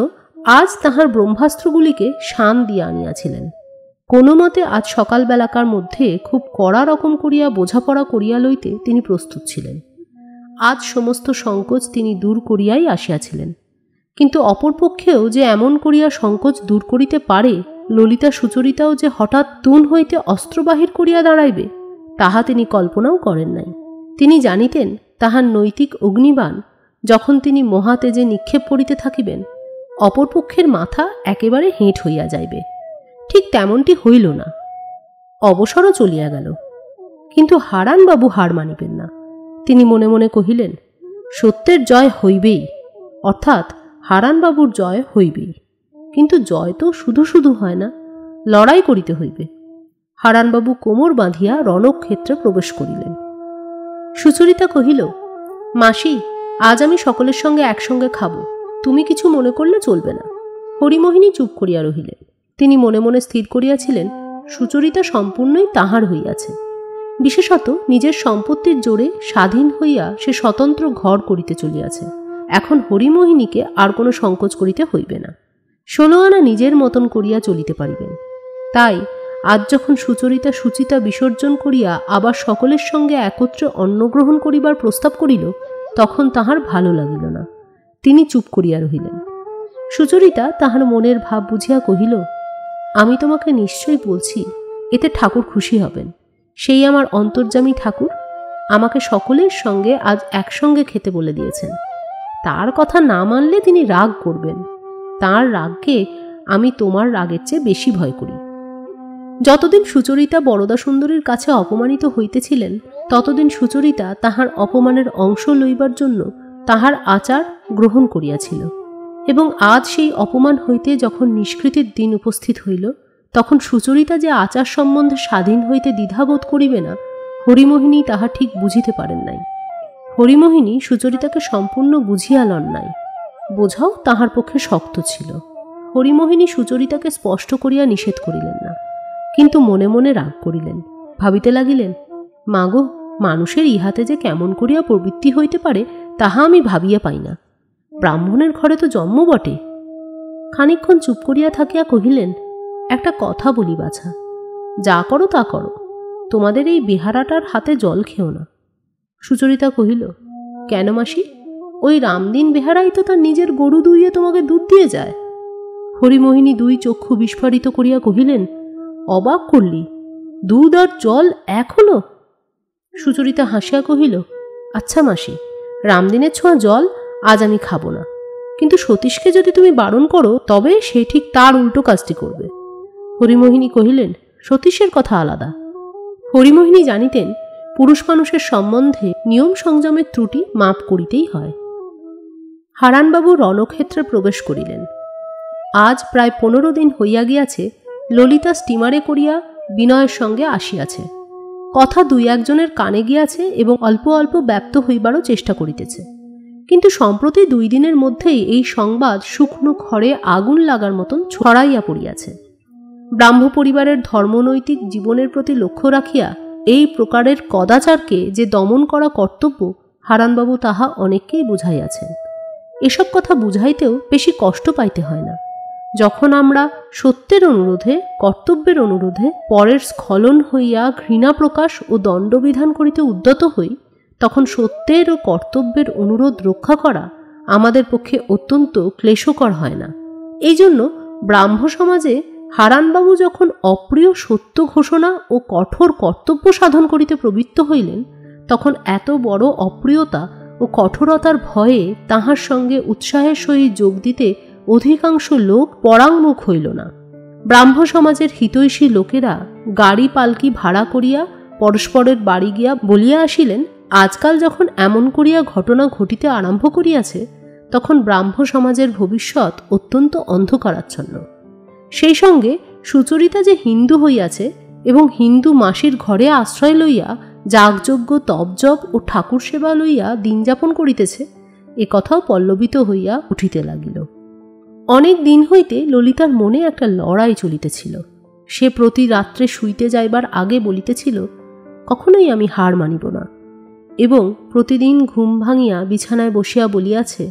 আজ তাহার ব্রহ্মাস্ত্রগুলিকে শান দিয়া আনিয়াছিলেন। কোনো মতে আজ সকালবেলাকার মধ্যে খুব কড়া রকম করিয়া বোঝাপড়া করিয়া লইতে তিনি প্রস্তুত ছিলেন। আজ সমস্ত সংকোচ তিনি দূর করিয়াই আসিয়াছিলেন। কিন্তু অপরপক্ষেও যে এমন করিয়া সংকোচ দূর করিতে পারে, ললিতা সুচরিতাও যে হঠাৎ তুন হইতে অস্ত্র বাহির করিয়া দাঁড়াইবে, তাহা তিনি কল্পনাও করেন নাই। তিনি জানিতেন তাহার নৈতিক অগ্নিবাণ যখন তিনি মহাতেজে নিক্ষেপ করিতে থাকিবেন, অপরপক্ষের মাথা একেবারে হেঁট হইয়া যাইবে। ঠিক তেমনটি হইল না। অবসরও চলিয়া গেল। কিন্তু হারানবাবু হার মানিবেন না। তিনি মনে মনে কহিলেন, সত্যের জয় হইবেই, অর্থাৎ হারানবাবুর জয় হইবেই। কিন্তু জয় তো শুধু শুধু হয় না, লড়াই করিতে হইবে। হারানবাবু কোমর বাঁধিয়া রণক্ষেত্রে প্রবেশ করিলেন। সুচরিতা কহিল, মাসি, আজ আমি সকলের সঙ্গে একসঙ্গে খাব, তুমি কিছু মনে করলে চলবে না। হরিমোহিনী চুপ করিয়া রহিলেন। তিনি মনে মনে স্থির করিয়াছিলেন, সুচরিতা সম্পূর্ণই তাহার হইয়াছে। বিশেষত নিজের সম্পত্তির জোরে স্বাধীন হইয়া সে স্বতন্ত্র ঘর করিতে চলিয়াছে। এখন হরিমোহিনীকে আর কোনো সংকোচ করিতে হইবে না। 16 আনা নিজের মতন করিয়া চলিতে পারিবেন। তাই আজ যখন সুচরিতা সুচিতা বিসর্জন করিয়া আবার সকলের সঙ্গে একত্রে অন্নগ্রহণ করিবার প্রস্তাব করিল, তখন তাহার ভালো লাগিল না। তিনি চুপ করিয়া রহিলেন। সুচরিতা তাহার মনের ভাব বুঝিয়া কহিল, আমি তোমাকে নিশ্চয়ই বলছি, এতে ঠাকুর খুশি হবেন। সেই আমার অন্তর্যামী ঠাকুর আমাকে সকলের সঙ্গে আজ একসঙ্গে খেতে বলে দিয়েছেন। তার কথা না মানলে তিনি রাগ করবেন। তার রাগকে আমি তোমার রাগের চেয়ে বেশি ভয় করি। যতদিন সুচরিতা বরদা সুন্দরীর কাছে অপমানিত হইতেছিলেন, ততদিন সুচরিতা তাহার অপমানের অংশ লইবার জন্য তাহার আচার গ্রহণ করিয়াছিল, এবং আজ সেই অপমান হইতে যখন নিষ্কৃতির দিন উপস্থিত হইল, তখন সুচরিতা যে আচার সম্বন্ধে স্বাধীন হইতে দ্বিধাবোধ করিবে না, হরিমোহিনী তাহা ঠিক বুঝিতে পারেন নাই। হরিমোহিনী সুচরিতাকে সম্পূর্ণ বুঝিয়া লন নাই। বোঝাও তাহার পক্ষে শক্ত ছিল। হরিমোহিনী সুচরিতাকে স্পষ্ট করিয়া নিষেধ করিলেন না, কিন্তু মনে মনে রাগ করিলেন। ভাবিতে লাগিলেন, মাগো, মানুষের ইহাতে যে কেমন করিয়া প্রবৃত্তি হইতে পারে তাহা আমি ভাবিয়া পাই না। ব্রাহ্মণের ঘরে তো জন্ম বটে। খানিকক্ষণ চুপ করিয়া থাকিয়া কহিলেন, একটা কথা বলি বাছা, যা করো তা করো, তোমাদের এই বেহারাটার হাতে জল খেও না। সুচরিতা কহিল, কেন মাসি? ওই রামদিন বেহারাই তো তার নিজের গরু দুইয়ে তোমাকে দুধ দিয়ে যায়। হরিমোহিনী দুই চক্ষু বিস্ফারিত করিয়া কহিলেন, অবাক করলি, দুধ আর জল এক হলো? সুচরিতা হাসিয়া কহিল, আচ্ছা মাসি, রামদিনের ছোঁয়া জল আজ আমি খাবো না, কিন্তু সতীশকে যদি তুমি বারণ করো তবে সে ঠিক তার উল্টো কাজটি করবে। হরিমোহিনী কহিলেন, সতীশের কথা আলাদা। হরিমোহিনী জানিতেন পুরুষ মানুষের সম্বন্ধে নিয়ম সংযমের ত্রুটি মাপ করিতেই হয়। হারানবাবু রণক্ষেত্রে প্রবেশ করিলেন। আজ প্রায় 15 দিন হইয়া গিয়াছে ললিতা স্টিমারে করিয়া বিনয়ের সঙ্গে আসিয়াছে। কথা 2-1 জনের কানে গিয়াছে এবং অল্প অল্প ব্যপ্ত হইবারও চেষ্টা করিতেছে, কিন্তু সম্প্রতি 2 দিনের মধ্যেই এই সংবাদ শুকনো খড়ে আগুন লাগার মতন ছড়াইয়া পড়িয়াছে। ব্রাহ্ম পরিবারের ধর্মনৈতিক জীবনের প্রতি লক্ষ্য রাখিয়া এই প্রকারের কদাচারকে যে দমন করা কর্তব্য, হারানবাবু তাহা অনেককেই বুঝাইয়াছেন। এসব কথা বুঝাইতেও বেশি কষ্ট পাইতে হয় না। যখন আমরা সত্যের অনুরোধে, কর্তব্যের অনুরোধে পরের স্খলন হইয়া ঘৃণা প্রকাশ ও দণ্ডবিধান করিতে উদ্যত হই, তখন সত্যের ও কর্তব্যের অনুরোধ রক্ষা করা আমাদের পক্ষে অত্যন্ত ক্লেশকর হয় না। এই জন্য ব্রাহ্ম সমাজে হারানবাবু যখন অপ্রিয় সত্য ঘোষণা ও কঠোর কর্তব্য সাধন করিতে প্রবৃত্ত হইলেন, তখন এত বড় অপ্রিয়তা ও কঠোরতার ভয়ে তাহার সঙ্গে উৎসাহের সহিত যোগ দিতে অধিকাংশ লোক পরাঙ্গমুখ হইল না। ব্রাহ্ম সমাজের হিতৈষী লোকেরা গাড়ি পালকি ভাড়া করিয়া পরস্পরের বাড়ি গিয়া বলিয়া আসিলেন, আজকাল যখন এমন করিয়া ঘটনা ঘটিতে আরম্ভ করিয়াছে, তখন ব্রাহ্ম সমাজের ভবিষ্যৎ অত্যন্ত অন্ধকারাচ্ছন্ন। সেই সঙ্গে সুচরিতা যে হিন্দু হইয়াছে এবং হিন্দু মাসির ঘরে আশ্রয় লইয়া যাগযজ্ঞ তপজপ ও ঠাকুর সেবা লইয়া দিনযাপন করিতেছে, এ কথাও পল্লবিত হইয়া উঠিতে লাগিল। অনেক দিন হইতে ললিতার মনে একটা লড়াই চলিতেছিল। সে প্রতি রাত্রে শুইতে যাইবার আগে বলিতেছিল, কখনোই আমি হার মানিব না, এবং প্রতিদিন ঘুম ভাঙিয়া বিছানায় বসিয়া বলিয়াছে,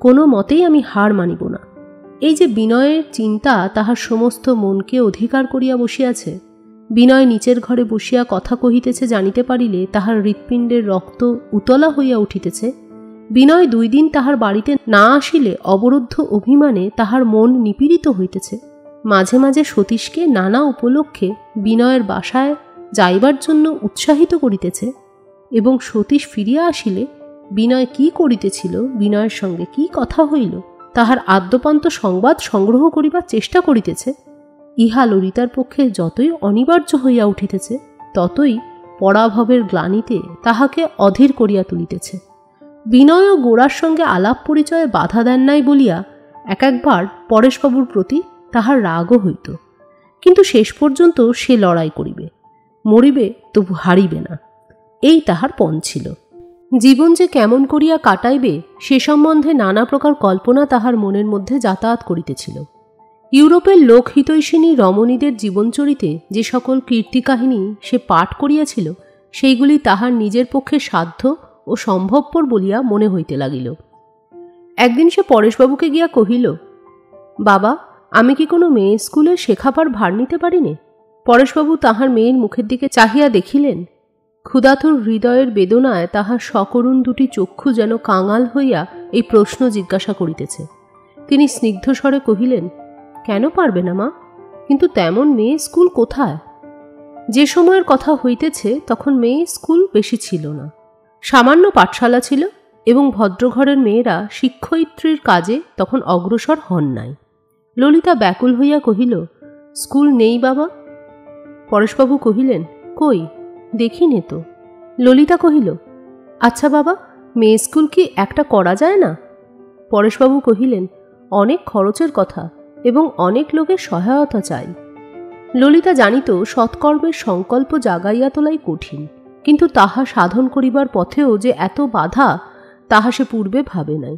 কোনো মতেই আমি হার মানিব না। এই যে বিনয়ের চিন্তা তাহার সমস্ত মনকে অধিকার করিয়া বসিয়াছে, বিনয় নিচের ঘরে বসিয়া কথা কহিতেছে জানিতে পারিলে তাহার হৃৎপিণ্ডের রক্ত উতলা হইয়া উঠিতেছে। বিনয় 2 দিন তাহার বাড়িতে না আসিলে অবরুদ্ধ অভিমানে তাহার মন নিপীড়িত হইতেছে। মাঝে মাঝে সতীশকে নানা উপলক্ষে বিনয়ের বাসায় যাইবার জন্য উৎসাহিত করিতেছে, এবং সতীশ ফিরিয়া আসিলে বিনয় কি করিতেছিল, বিনয়ের সঙ্গে কি কথা হইল, তাহার আদ্যপান্ত সংবাদ সংগ্রহ করিবার চেষ্টা করিতেছে। ইহা ললিতার পক্ষে যতই অনিবার্য হইয়া উঠিতেছে, ততই পরাভবের গ্লানিতে তাহাকে অধীর করিয়া তুলিতেছে। বিনয় ও গোরার সঙ্গে আলাপ পরিচয়ে বাধা দেন নাই বলিয়া একবার পরেশবাবুর প্রতি তাহার রাগও হইত, কিন্তু শেষ পর্যন্ত সে লড়াই করিবে, মরিবে তবু হারিবে না, এই তাহার পণ ছিল। জীবন যে কেমন করিয়া কাটাইবে সে সম্বন্ধে নানা প্রকার কল্পনা তাহার মনের মধ্যে যাতায়াত করিতেছিল। ইউরোপের লোকহিতৈষিনী রমণীদের জীবনচরিতে যে সকল কীর্তি কাহিনী সে পাঠ করিয়াছিল, সেইগুলি তাহার নিজের পক্ষে সাধ্য ও সম্ভবপর বলিয়া মনে হইতে লাগিল। একদিন সে পরেশবাবুকে গিয়া কহিল, বাবা, আমি কি কোনো মেয়ে স্কুলে শেখাবার ভার নিতে পারি নে? পরেশবাবু তাহার মেয়ের মুখের দিকে চাহিয়া দেখিলেন, ক্ষুধাতুর হৃদয়ের বেদনায় তাহার সকরুণ দুটি চক্ষু যেন কাঙাল হইয়া এই প্রশ্ন জিজ্ঞাসা করিতেছে। তিনি স্নিগ্ধ স্বরে কহিলেন, কেন পারবে না মা? কিন্তু তেমন মেয়ে স্কুল কোথায়? যে সময়ের কথা হইতেছে তখন মেয়ে স্কুল বেশি ছিল না, সামান্য পাঠশালা ছিল এবং ভদ্রঘরের মেয়েরা শিক্ষয়িত্রীর কাজে তখন অগ্রসর হন নাই। ললিতা ব্যাকুল হইয়া কহিল, স্কুল নেই বাবা? পরেশবাবু কহিলেন, কই দেখি নে তো। ললিতা কহিল, আচ্ছা বাবা, মেয়ে স্কুল কি একটা করা যায় না? পরেশবাবু কহিলেন, অনেক খরচের কথা এবং অনেক লোকের সহায়তা চাই। ললিতা জানিত সৎকর্মের সংকল্প জাগাইয়া তোলাই কঠিন, কিন্তু তাহা সাধন করিবার পথেও যে এত বাধা তাহা সে পূর্বে ভাবে নাই।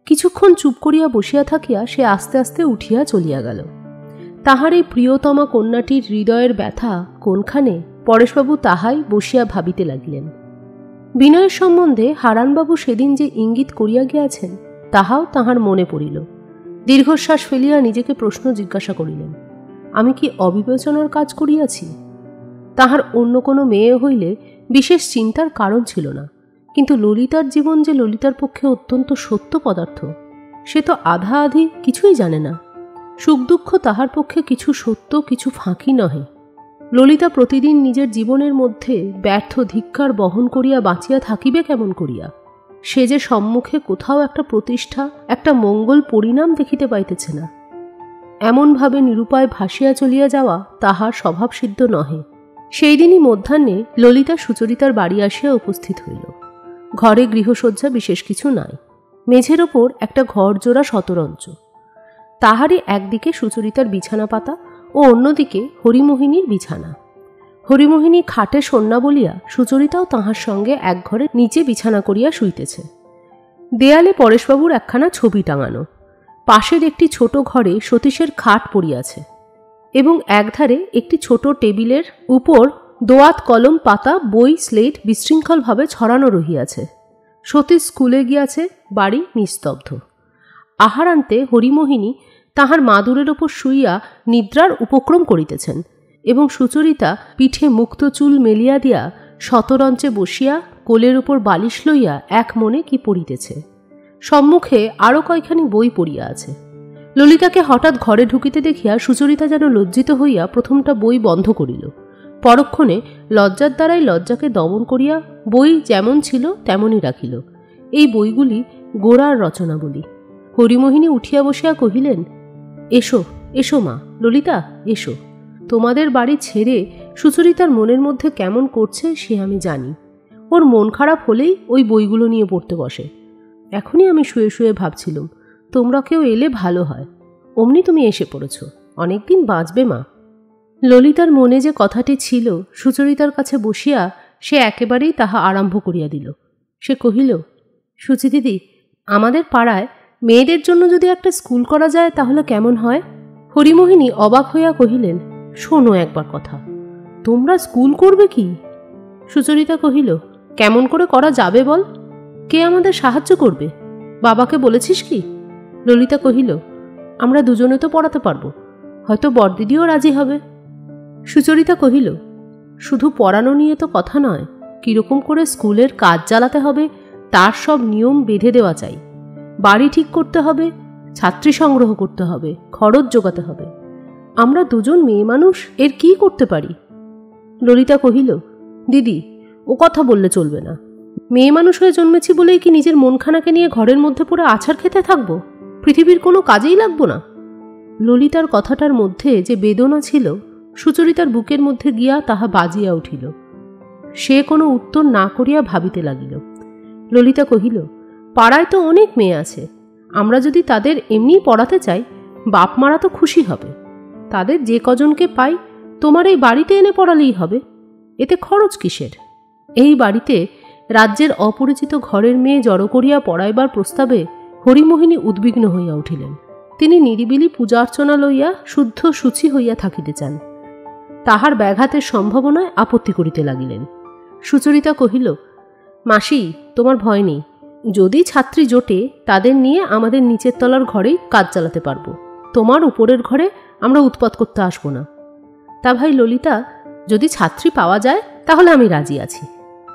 কিছুক্ষণ চুপ করিয়া বসিয়া থাকিয়া সে আস্তে আস্তে উঠিয়া চলিয়া গেল। তাহার এই প্রিয়তমা কন্যাটির হৃদয়ের ব্যথা কোনখানে পরেশবাবু তাহাই বসিয়া ভাবিতে লাগিলেন। বিনয়ের সম্বন্ধে হারানবাবু সেদিন যে ইঙ্গিত করিয়া গিয়াছেন তাহাও তাহার মনে পড়িল। দীর্ঘশ্বাস ফেলিয়া নিজেকে প্রশ্ন জিজ্ঞাসা করিলেন, আমি কি অবিবেচনার কাজ করিয়াছি? তাহার অন্য কোনো মেয়ে হইলে বিশেষ চিন্তার কারণ ছিল না, কিন্তু ললিতার জীবন যে ললিতার পক্ষে অত্যন্ত সত্য পদার্থ, সে তো আধা আধি কিছুই জানে না। সুখ দুঃখ তাহার পক্ষে কিছু সত্য কিছু ফাঁকি নহে। ললিতা প্রতিদিন নিজের জীবনের মধ্যে ব্যর্থ ধিক্কার বহন করিয়া বাঁচিয়া থাকিবে কেমন করিয়া? সে যে সম্মুখে কোথাও একটা প্রতিষ্ঠা, একটা মঙ্গল পরিণাম দেখিতে পাইতেছে না। এমনভাবে নিরুপায় ভাসিয়া চলিয়া যাওয়া তাহার স্বভাবসিদ্ধ নহে। সেই দিনই মধ্যাহ্নে ললিতা সুচরিতার বাড়ি আসিয়া উপস্থিত হইল। ঘরে গৃহসজ্জা বিশেষ কিছু নাই। মেঝের ওপর একটা ঘরজোড়া শতরঞ্চ, তাহারই একদিকে সুচরিতার বিছানা পাতা ও অন্যদিকে হরিমোহিনীর বিছানা। হরিমোহিনী খাটে সন্না বলিয়া সুচরিতাও তাহার সঙ্গে এক ঘরে নিচে বিছানা করিয়া শুইতেছে। দেয়ালে পরেশবাবুর একখানা ছবি টাঙানো। পাশের একটি ছোট ঘরে সতীশের খাট পড়িয়াছে এবং একধারে একটি ছোট টেবিলের উপর দোয়াত কলম পাতা বই স্লেট বিশৃঙ্খলভাবে ছড়ানো রহিয়াছে। সতীশ স্কুলে গিয়াছে, বাড়ি নিস্তব্ধ। আহারান্তে হরিমোহিনী তাহার মাদুরের ওপর শুইয়া নিদ্রার উপক্রম করিতেছেন এবং সুচরিতা পিঠে মুক্ত চুল মেলিয়া দিয়া শতরঞ্চে বসিয়া কোলের উপর বালিশ লইয়া এক মনে কি পড়িতেছে। সম্মুখে আরও কয়খানি বই পড়িয়া আছে। ললিতাকে হঠাৎ ঘরে ঢুকিতে দেখিয়া সুচরিতা যেন লজ্জিত হইয়া প্রথমটা বই বন্ধ করিল। পরক্ষণে লজ্জার দ্বারাই লজ্জাকে দমন করিয়া বই যেমন ছিল তেমনই রাখিল। এই বইগুলি গোরার রচনাবলী। হরিমোহিনী উঠিয়া বসিয়া কহিলেন, এসো এসো মা, ললিতা এসো। তোমাদের বাড়ি ছেড়ে সুচরিতার মনের মধ্যে কেমন করছে সে আমি জানি। ওর মন খারাপ হলেই ওই বইগুলো নিয়ে পড়তে বসে। এখনই আমি শুয়ে শুয়ে ভাবছিলুম তোমরা কেউ এলে ভালো হয়, অমনি তুমি এসে পড়েছ। অনেকদিন বাঁচবে মা। ললিতার মনে যে কথাটি ছিল সুচরিতার কাছে বসিয়া সে একেবারেই তাহা আরম্ভ করিয়া দিল। সে কহিল, সুচিদিদি, আমাদের পাড়ায় মেয়েদের জন্য যদি একটা স্কুল করা যায় তাহলে কেমন হয়? হরিমোহিনী অবাক হইয়া কহিলেন, শোনো একবার কথা, তোমরা স্কুল করবে কি? সুচরিতা কহিল, কেমন করে করা যাবে বল? কে আমাদের সাহায্য করবে? বাবাকে বলেছিস কি? ললিতা কহিল, আমরা দুজনে তো পড়াতে পারবো, হয়তো বড়দিদিও রাজি হবে। সুচরিতা কহিল, শুধু পড়ানো নিয়ে তো কথা নয়, কিরকম করে স্কুলের কাজ চালাতে হবে তার সব নিয়ম বেঁধে দেওয়া চাই। বাড়ি ঠিক করতে হবে, ছাত্রী সংগ্রহ করতে হবে, খরচ জোগাতে হবে। আমরা দুজন মেয়ে মানুষ এর কি করতে পারি? ললিতা কহিল, দিদি, ও কথা বললে চলবে না। মেয়ে মানুষ হয়ে জন্মেছি বলেই কি নিজের মনখানাকে নিয়ে ঘরের মধ্যে পড়ে আছাড় খেতে থাকবো? পৃথিবীর কোনো কাজেই লাগবো না? ললিতার কথাটার মধ্যে যে বেদনা ছিল সুচরিতার বুকের মধ্যে গিয়া তাহা বাজিয়া উঠিল। সে কোনো উত্তর না করিয়া ভাবিতে লাগিল। ললিতা কহিল, পাড়ায় তো অনেক মেয়ে আছে, আমরা যদি তাদের এমনি পড়াতে চাই বাপ মারা তো খুশি হবে। তাদের যে কজনকে পাই তোমার এই বাড়িতে এনে পড়ালেই হবে, এতে খরচ কিসের? এই বাড়িতে রাজ্যের অপরিচিত ঘরের মেয়ে জড়ো করিয়া পড়াইবার প্রস্তাবে হরিমোহিনী উদ্বিগ্ন হইয়া উঠিলেন। তিনি নিরিবিলি পূজা অর্চনা লইয়া শুদ্ধ সূচি হইয়া থাকিতে চান। তাহার ব্যাঘাতের সম্ভাবনায় আপত্তি করিতে লাগিলেন। সুচরিতা কহিল, মাসি, তোমার ভয় নেই। যদি ছাত্রী জোটে তাদের নিয়ে আমাদের নিচের তলার ঘরেই কাজ চালাতে পারবো। তোমার উপরের ঘরে আমরা উৎপাত করতে আসবো না। তা ভাই ললিতা, যদি ছাত্রী পাওয়া যায় তাহলে আমি রাজি আছি।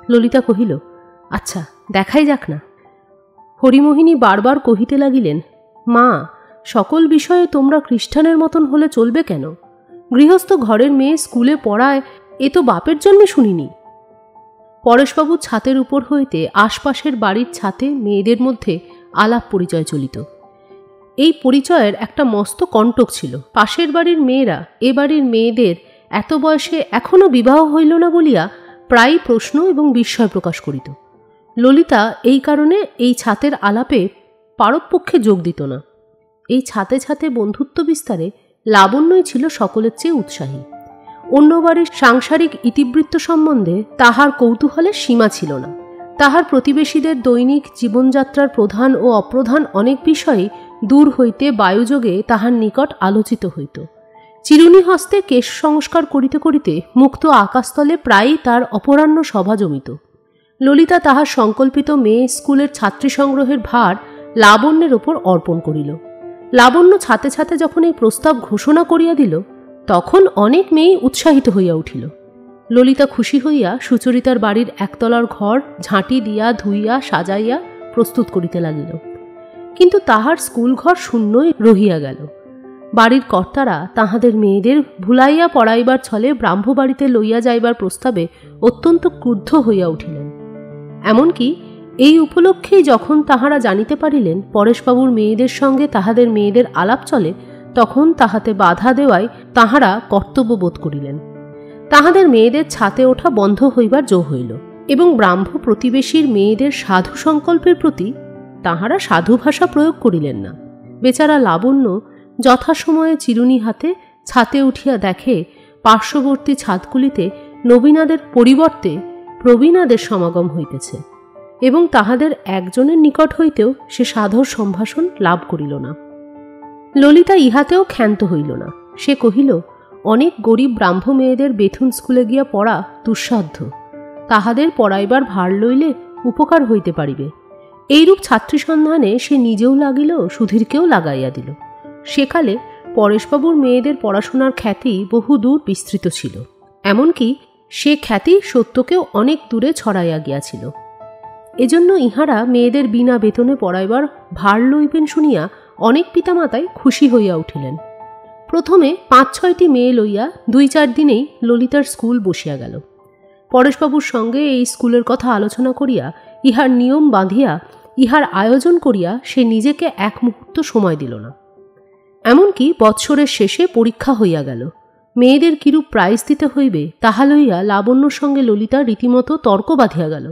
ললিতা কহিল, আচ্ছা, দেখাই যাক না। হরিমোহিনী বারবার কহিতে লাগিলেন, মা, সকল বিষয়ে তোমরা খ্রিস্টানের মতন হলে চলবে কেন? গৃহস্থ ঘরের মেয়ে স্কুলে পড়ায়, এ তো বাপের জন্মে শুনিনি। পরেশবাবুর ছাতের উপর হইতে আশপাশের বাড়ির ছাতে মেয়েদের মধ্যে আলাপ পরিচয় চলিত। এই পরিচয়ের একটা মস্ত কণ্টক ছিল। পাশের বাড়ির মেয়েরা এ বাড়ির মেয়েদের এত বয়সে এখনও বিবাহ হইল না বলিয়া প্রায়ই প্রশ্ন এবং বিস্ময় প্রকাশ করিত। ললিতা এই কারণে এই ছাতের আলাপে পারতপক্ষে যোগ দিত না। এই ছাতে ছাতে বন্ধুত্ব বিস্তারে লাবণ্যই ছিল সকলের চেয়ে উৎসাহী। অন্য বাড়ির সাংসারিক ইতিবৃত্ত সম্বন্ধে তাহার কৌতূহলের সীমা ছিল না। তাহার প্রতিবেশীদের দৈনিক জীবনযাত্রার প্রধান ও অপ্রধান অনেক বিষয়ই দূর হইতে বায়ুযোগে তাহার নিকট আলোচিত হইত। চিরুনি হস্তে কেশ সংস্কার করিতে করিতে মুক্ত আকাশতলে প্রায়ই তার অপরাহ্ন সভা জমিত। ললিতা তাহার সংকল্পিত মেয়ে স্কুলের ছাত্রী সংগ্রহের ভার লাবণ্যের ওপর অর্পণ করিল। লাবণ্য ছাতে ছাতে যখন এই প্রস্তাব ঘোষণা করিয়া দিল, তখন অনেক মেয়েই উৎসাহিত হইয়া উঠিল। ললিতা খুশি হইয়া সুচরিতার বাড়ির একতলার ঘর ঝাঁটি দিয়া ধুইয়া সাজাইয়া প্রস্তুত করিতে লাগিল। কিন্তু তাহার স্কুল ঘর শূন্যই রহিয়া গেল। বাড়ির কর্তারা তাহাদের মেয়েদের ভুলাইয়া পড়াইবার ছলে ব্রাহ্মবাড়িতে লইয়া যাইবার প্রস্তাবে অত্যন্ত ক্রুদ্ধ হইয়া উঠিলেন। এমনকি এই উপলক্ষেই যখন তাহারা জানিতে পারিলেন পরেশবাবুর মেয়েদের সঙ্গে তাহাদের মেয়েদের আলাপ চলে, তখন তাহাতে বাধা দেওয়ায় তাহারা কর্তব্যবোধ করিলেন। তাহাদের মেয়েদের ছাতে ওঠা বন্ধ হইবার জো হইল এবং ব্রাহ্ম প্রতিবেশীর মেয়েদের সাধু সংকল্পের প্রতি তাহারা সাধু ভাষা প্রয়োগ করিলেন না। বেচারা লাবণ্য যথাসময়ে চিরুনি হাতে ছাতে উঠিয়া দেখে পার্শ্ববর্তী ছাদগুলিতে নবীনাদের পরিবর্তে প্রবীণাদের সমাগম হইতেছে এবং তাহাদের একজনের নিকট হইতেও সে সাধুর সম্ভাষণ লাভ করিল না। ললিতা ইহাতেও ক্ষান্ত হইল না। সে কহিল, অনেক গরিব ব্রাহ্ম মেয়েদের বেথুন স্কুলে গিয়া পড়া দুঃসাধ্য, তাহাদের পড়াইবার ভার লইলে উপকার হইতে পারিবে। এইরূপ ছাত্রী সন্ধানে সে নিজেও লাগিল, সুধীরকেও লাগাইয়া দিল। সেকালে পরেশবাবুর মেয়েদের পড়াশোনার খ্যাতি বহু দূর বিস্তৃত ছিল, এমনকি সে খ্যাতি সত্যকেও অনেক দূরে ছড়াইয়া গিয়াছিল। এজন্য ইহারা মেয়েদের বিনা বেতনে পড়াইবার ভার লইবেন শুনিয়া অনেক পিতামাতাই খুশি হইয়া উঠিলেন। প্রথমে ৫-৬টি মেয়ে লইয়া ২-৪ দিনেই ললিতার স্কুল বসিয়া গেল। পরেশবাবুর সঙ্গে এই স্কুলের কথা আলোচনা করিয়া ইহার নিয়ম বাঁধিয়া ইহার আয়োজন করিয়া সে নিজেকে এক মুহূর্ত সময় দিল না। এমনকি বৎসরের শেষে পরীক্ষা হইয়া গেল। মেয়েদের কিরূপ প্রাইজ দিতে হইবে তাহা লইয়া লাবণ্যর সঙ্গে ললিতার রীতিমতো তর্ক বাঁধিয়া গেল।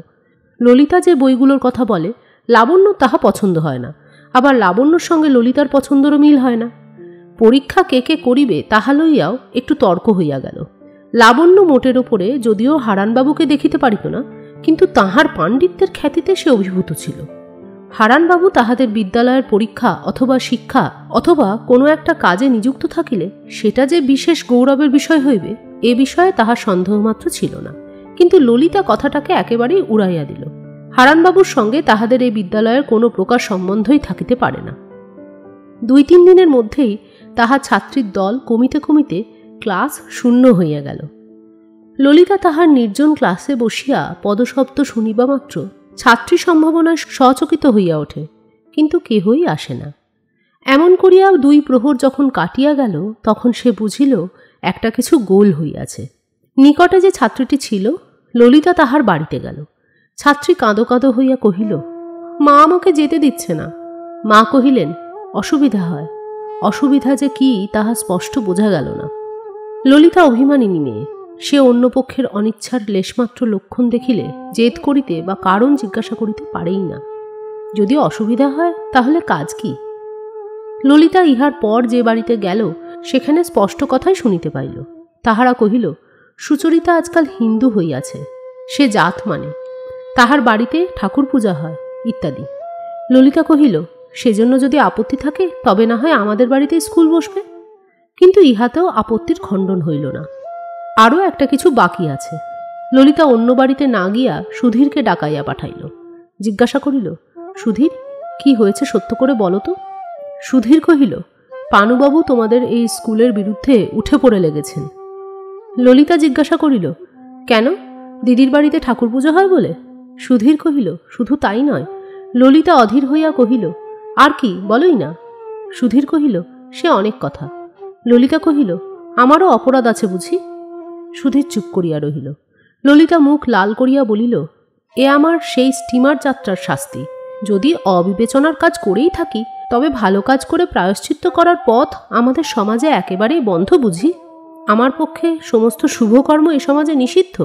ললিতা যে বইগুলোর কথা বলে লাবণ্য তাহা পছন্দ হয় না, আবার লাবণ্যর সঙ্গে ললিতার পছন্দেরও মিল হয় না। পরীক্ষা কে কে করিবে তাহা লইয়াও একটু তর্ক হইয়া গেল। লাবণ্য মোটের ওপরে যদিও হারানবাবুকে দেখিতে পারিত না, কিন্তু তাহার পাণ্ডিত্যের খ্যাতিতে সে অভিভূত ছিল। হারানবাবু তাহাদের বিদ্যালয়ের পরীক্ষা অথবা শিক্ষা অথবা কোনো একটা কাজে নিযুক্ত থাকিলে সেটা যে বিশেষ গৌরবের বিষয় হইবে এ বিষয়ে তাহার সন্দেহমাত্র ছিল না। কিন্তু ললিতা কথাটাকে একেবারেই উড়াইয়া দিল। হারানবাবুর সঙ্গে তাহাদের এই বিদ্যালয়ের কোনো প্রকার সম্বন্ধই থাকিতে পারে না। ২-৩ দিনের মধ্যেই তাহার ছাত্রীর দল কমিতে কমিতে ক্লাস শূন্য হইয়া গেল। ললিতা তাহার নির্জন ক্লাসে বসিয়া পদশব্দ শুনিবা মাত্র ছাত্রী সম্ভাবনায় সচকিত হইয়া ওঠে, কিন্তু কেহই আসে না। এমন করিয়া ২ প্রহর যখন কাটিয়া গেল, তখন সে বুঝিল একটা কিছু গোল হইয়াছে। নিকটে যে ছাত্রীটি ছিল ললিতা তাহার বাড়িতে গেল। ছাত্রী কাঁদো কাঁদো হইয়া কহিল, মা আমাকে যেতে দিচ্ছে না। মা কহিলেন, অসুবিধা হয়। অসুবিধা যে কি তাহা স্পষ্ট বোঝা গেল না। ললিতা অভিমানিনী মেয়ে, সে অন্য পক্ষের অনিচ্ছার লেশমাত্র লক্ষণ দেখিলে জেদ করিতে বা কারণ জিজ্ঞাসা করিতে পারেই না। যদি অসুবিধা হয় তাহলে কাজ কি? ললিতা ইহার পর যে বাড়িতে গেল সেখানে স্পষ্ট কথাই শুনিতে পাইল। তাহারা কহিল, সুচরিতা আজকাল হিন্দু হইয়াছে, সে জাত মানে, তাহার বাড়িতে ঠাকুর পূজা হয় ইত্যাদি। ললিতা কহিল, সেজন্য যদি আপত্তি থাকে তবে না হয় আমাদের বাড়িতে স্কুল বসবে। কিন্তু ইহাতেও আপত্তির খণ্ডন হইল না। আরও একটা কিছু বাকি আছে। ললিতা অন্য বাড়িতে না গিয়া সুধীরকে ডাকাইয়া পাঠাইল। জিজ্ঞাসা করিল, সুধীর, কি হয়েছে সত্য করে বলো তো। সুধীর কহিল, পানুবাবু তোমাদের এই স্কুলের বিরুদ্ধে উঠে পড়ে লেগেছেন। ললিতা জিজ্ঞাসা করিল, কেন, দিদির বাড়িতে ঠাকুর পুজো হয় বলে? সুধীর কহিল, শুধু তাই নয়। ললিতা অধীর হইয়া কহিল, আর কি, বলোই না। সুধীর কহিল, সে অনেক কথা। ললিতা কহিল, আমারও অপরাধ আছে বুঝি? সুধীর চুপ করিয়া রহিল। ললিতা মুখ লাল করিয়া বলিল, এ আমার সেই স্টিমার যাত্রার শাস্তি। যদি অবিবেচনার কাজ করেই থাকি, তবে ভালো কাজ করে প্রায়শ্চিত্ত করার পথ আমাদের সমাজে একেবারেই বন্ধ বুঝি? আমার পক্ষে সমস্ত শুভকর্ম এ সমাজে নিষিদ্ধ।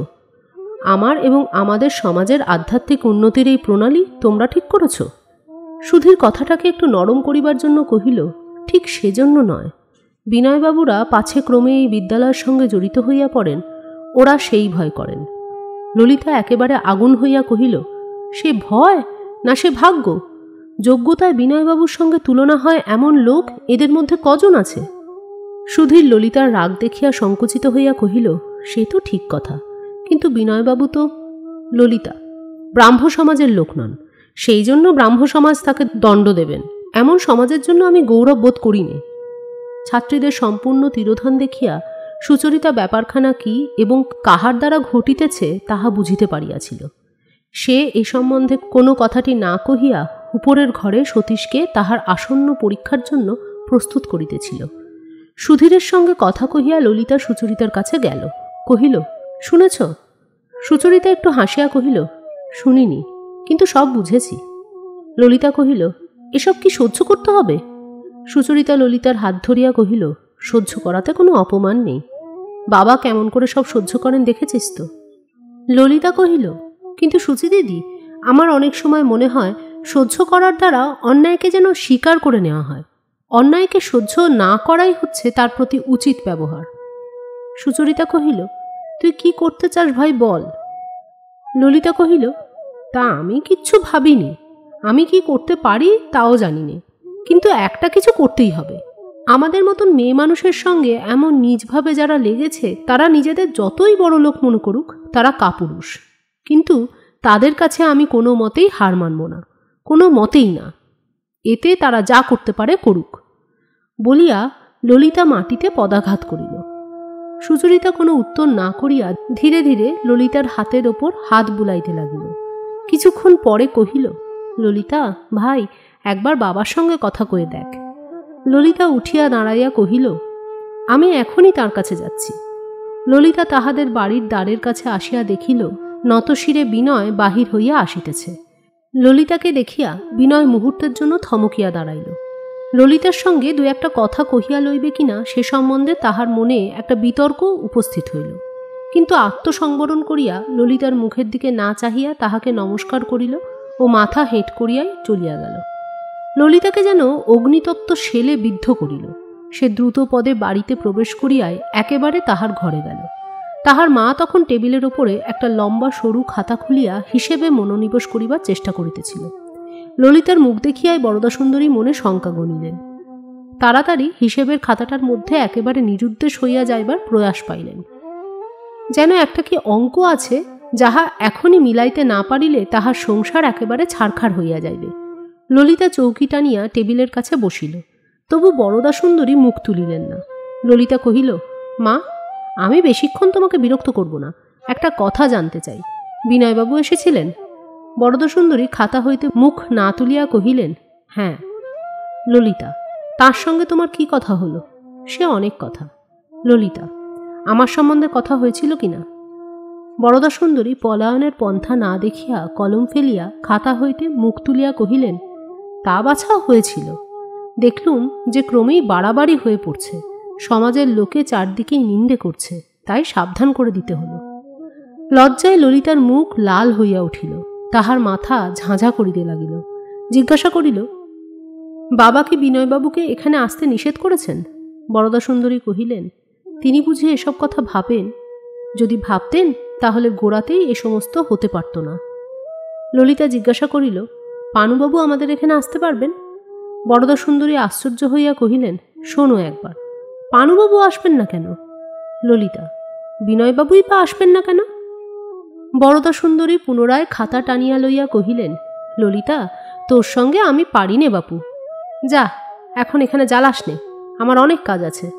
আমার এবং আমাদের সমাজের আধ্যাত্মিক উন্নতির এই প্রণালী তোমরা ঠিক করেছ। সুধীর কথাটাকে একটু নরম করিবার জন্য কহিল, ঠিক সেজন্য নয়। বিনয়বাবুরা পাছে ক্রমে এই বিদ্যালয়ের সঙ্গে জড়িত হইয়া পড়েন, ওরা সেই ভয় করেন। ললিতা একেবারে আগুন হইয়া কহিল, সে ভয় না সে ভাগ্য? যোগ্যতায় বিনয়বাবুর সঙ্গে তুলনা হয় এমন লোক এদের মধ্যে কজন আছে? সুধীর ললিতার রাগ দেখিয়া সংকুচিত হইয়া কহিল, সে তো ঠিক কথা, কিন্তু বিনয়বাবু তো। ললিতা, ব্রাহ্ম সমাজের লোক নন, সেই জন্য ব্রাহ্ম সমাজ তাকে দণ্ড দেবেন এমন সমাজের জন্য আমি গৌরব বোধ করিনি। ছাত্রীদের সম্পূর্ণ তিরোধান দেখিয়া সুচরিতা ব্যাপারখানা কি এবং কাহার দ্বারা ঘটিতেছে তাহা বুঝিতে পারিয়াছিল। সে এ সম্বন্ধে কোনো কথাটি না কহিয়া উপরের ঘরে সতীশকে তাহার আসন্ন পরীক্ষার জন্য প্রস্তুত করিতেছিল। সুধীরের সঙ্গে কথা কহিয়া ললিতা সুচরিতার কাছে গেল, কহিল, শুনেছ? সুচরিতা একটু হাসিয়া কহিল, শুনিনি, কিন্তু সব বুঝেছি। ললিতা কহিল, এসব কি সহ্য করতে হবে? সুচরিতা ললিতার হাত ধরিয়া কহিল, সহ্য করাতে কোনো অপমান নেই। বাবা কেমন করে সব সহ্য করেন দেখেছিস তো? ললিতা কহিল, কিন্তু সুচিদিদি, আমার অনেক সময় মনে হয় সহ্য করার দ্বারা অন্যায়কে যেন স্বীকার করে নেওয়া হয়। অন্যায়কে সহ্য না করাই হচ্ছে তার প্রতি উচিত ব্যবহার। সুচরিতা কহিল, তুই কি করতে চাস ভাই বল। ললিতা কহিল, তা আমি কিচ্ছু ভাবিনি, আমি কি করতে পারি তাও জানি নে, কিন্তু একটা কিছু করতেই হবে। আমাদের মতন মেয়ে মানুষের সঙ্গে এমন নিজভাবে যারা লেগেছে, তারা নিজেদের যতই বড় লোক মনে করুক, তারা কাপুরুষ, কিন্তু তাদের কাছে আমি কোনো মতেই হার মানব না, কোনো মতেই না। এতে তারা যা করতে পারে করুক। বলিয়া ললিতা মাটিতে পদাঘাত করিল। সুচরিতা কোনো উত্তর না করিয়া ধীরে ধীরে ললিতার হাতের ওপর হাত বুলাইতে লাগিল। কিছুক্ষণ পরে কহিল, ললিতা ভাই, একবার বাবার সঙ্গে কথা কয়ে দেখ। ললিতা উঠিয়া দাঁড়াইয়া কহিল, আমি এখনই তার কাছে যাচ্ছি। ললিতা তাহাদের বাড়ির দ্বারের কাছে আসিয়া দেখিল নতশিরে বিনয় বাহির হইয়া আসিতেছে। ললিতাকে দেখিয়া বিনয় মুহূর্তের জন্য থমকিয়া দাঁড়াইল। ললিতার সঙ্গে দু একটা কথা কহিয়া লইবে কিনা সে সম্বন্ধে তাহার মনে একটা বিতর্ক উপস্থিত হইল, কিন্তু আত্মসংবরণ করিয়া ললিতার মুখের দিকে না চাহিয়া তাহাকে নমস্কার করিল ও মাথা হেঁট করিয়াই চলিয়া গেল। ললিতাকে যেন অগ্নিতত্ত্ব শেলে বিদ্ধ করিল। সে দ্রুত পদে বাড়িতে প্রবেশ করিয়াই একেবারে তাহার ঘরে গেল। তাহার মা তখন টেবিলের ওপরে একটা লম্বা সরু খাতা খুলিয়া হিসেবে মনোনিবেশ করিবার চেষ্টা করিতেছিল। ললিতার মুখ দেখিয়াই বরদাসুন্দরী মনে শঙ্কা গণিলেন। তাড়াতাড়ি হিসেবের খাতাটার মধ্যে একেবারে নিরুদ্দেশ হইয়া যাইবার প্রয়াস পাইলেন। যেন একটা কি অঙ্ক আছে, যাহা এখনই মিলাইতে না পারিলে তাহার সংসার একেবারে ছারখার হইয়া যাইবে। ললিতা চৌকি টানিয়া টেবিলের কাছে বসিল, তবু বরদাসুন্দরী মুখ তুলিলেন না। ললিতা কহিল, মা, আমি বেশিক্ষণ তোমাকে বিরক্ত করব না, একটা কথা জানতে চাই। বিনয়বাবু এসেছিলেন? বরদাসুন্দরী খাতা হইতে মুখ না তুলিয়া কহিলেন, হ্যাঁ। ললিতা, তার সঙ্গে তোমার কি কথা হলো? সে অনেক কথা। ললিতা, আমার সম্বন্ধে কথা হয়েছিল কিনা? বরদাসুন্দরী পলায়নের পন্থা না দেখিয়া কলম ফেলিয়া খাতা হইতে মুখ তুলিয়া কহিলেন, তা বাছা হয়েছিল। দেখলুম যে ক্রমেই বাড়াবাড়ি হয়ে পড়ছে, সমাজের লোকে চারদিকেই নিন্দে করছে, তাই সাবধান করে দিতে হলো। লজ্জায় ললিতার মুখ লাল হইয়া উঠিল, তাহার মাথা ঝাঁঝা করিতে লাগিল। জিজ্ঞাসা করিল, বাবা কি বিনয়বাবুকে এখানে আসতে নিষেধ করেছেন? বরদাসুন্দরী কহিলেন, তিনি বুঝি এসব কথা ভাবেন? যদি ভাবতেন তাহলে গোড়াতেই এ সমস্ত হতে পারত না। ললিতা জিজ্ঞাসা করিল, পানুবাবু আমাদের এখানে আসতে পারবেন? বরদাসুন্দরী আশ্চর্য হইয়া কহিলেন, শোনো একবার, পানুবাবু আসবেন না কেন? ললিতা, বিনয়বাবুই বা আসবেন না কেন? বরদা সুন্দরী পুনরায় খাতা টানিয়া লইয়া কহিলেন, ললিতা, তোর সঙ্গে আমি পারি নে বাপু। যা, এখন এখানে জ্বালাস নে, আমার অনেক কাজ আছে।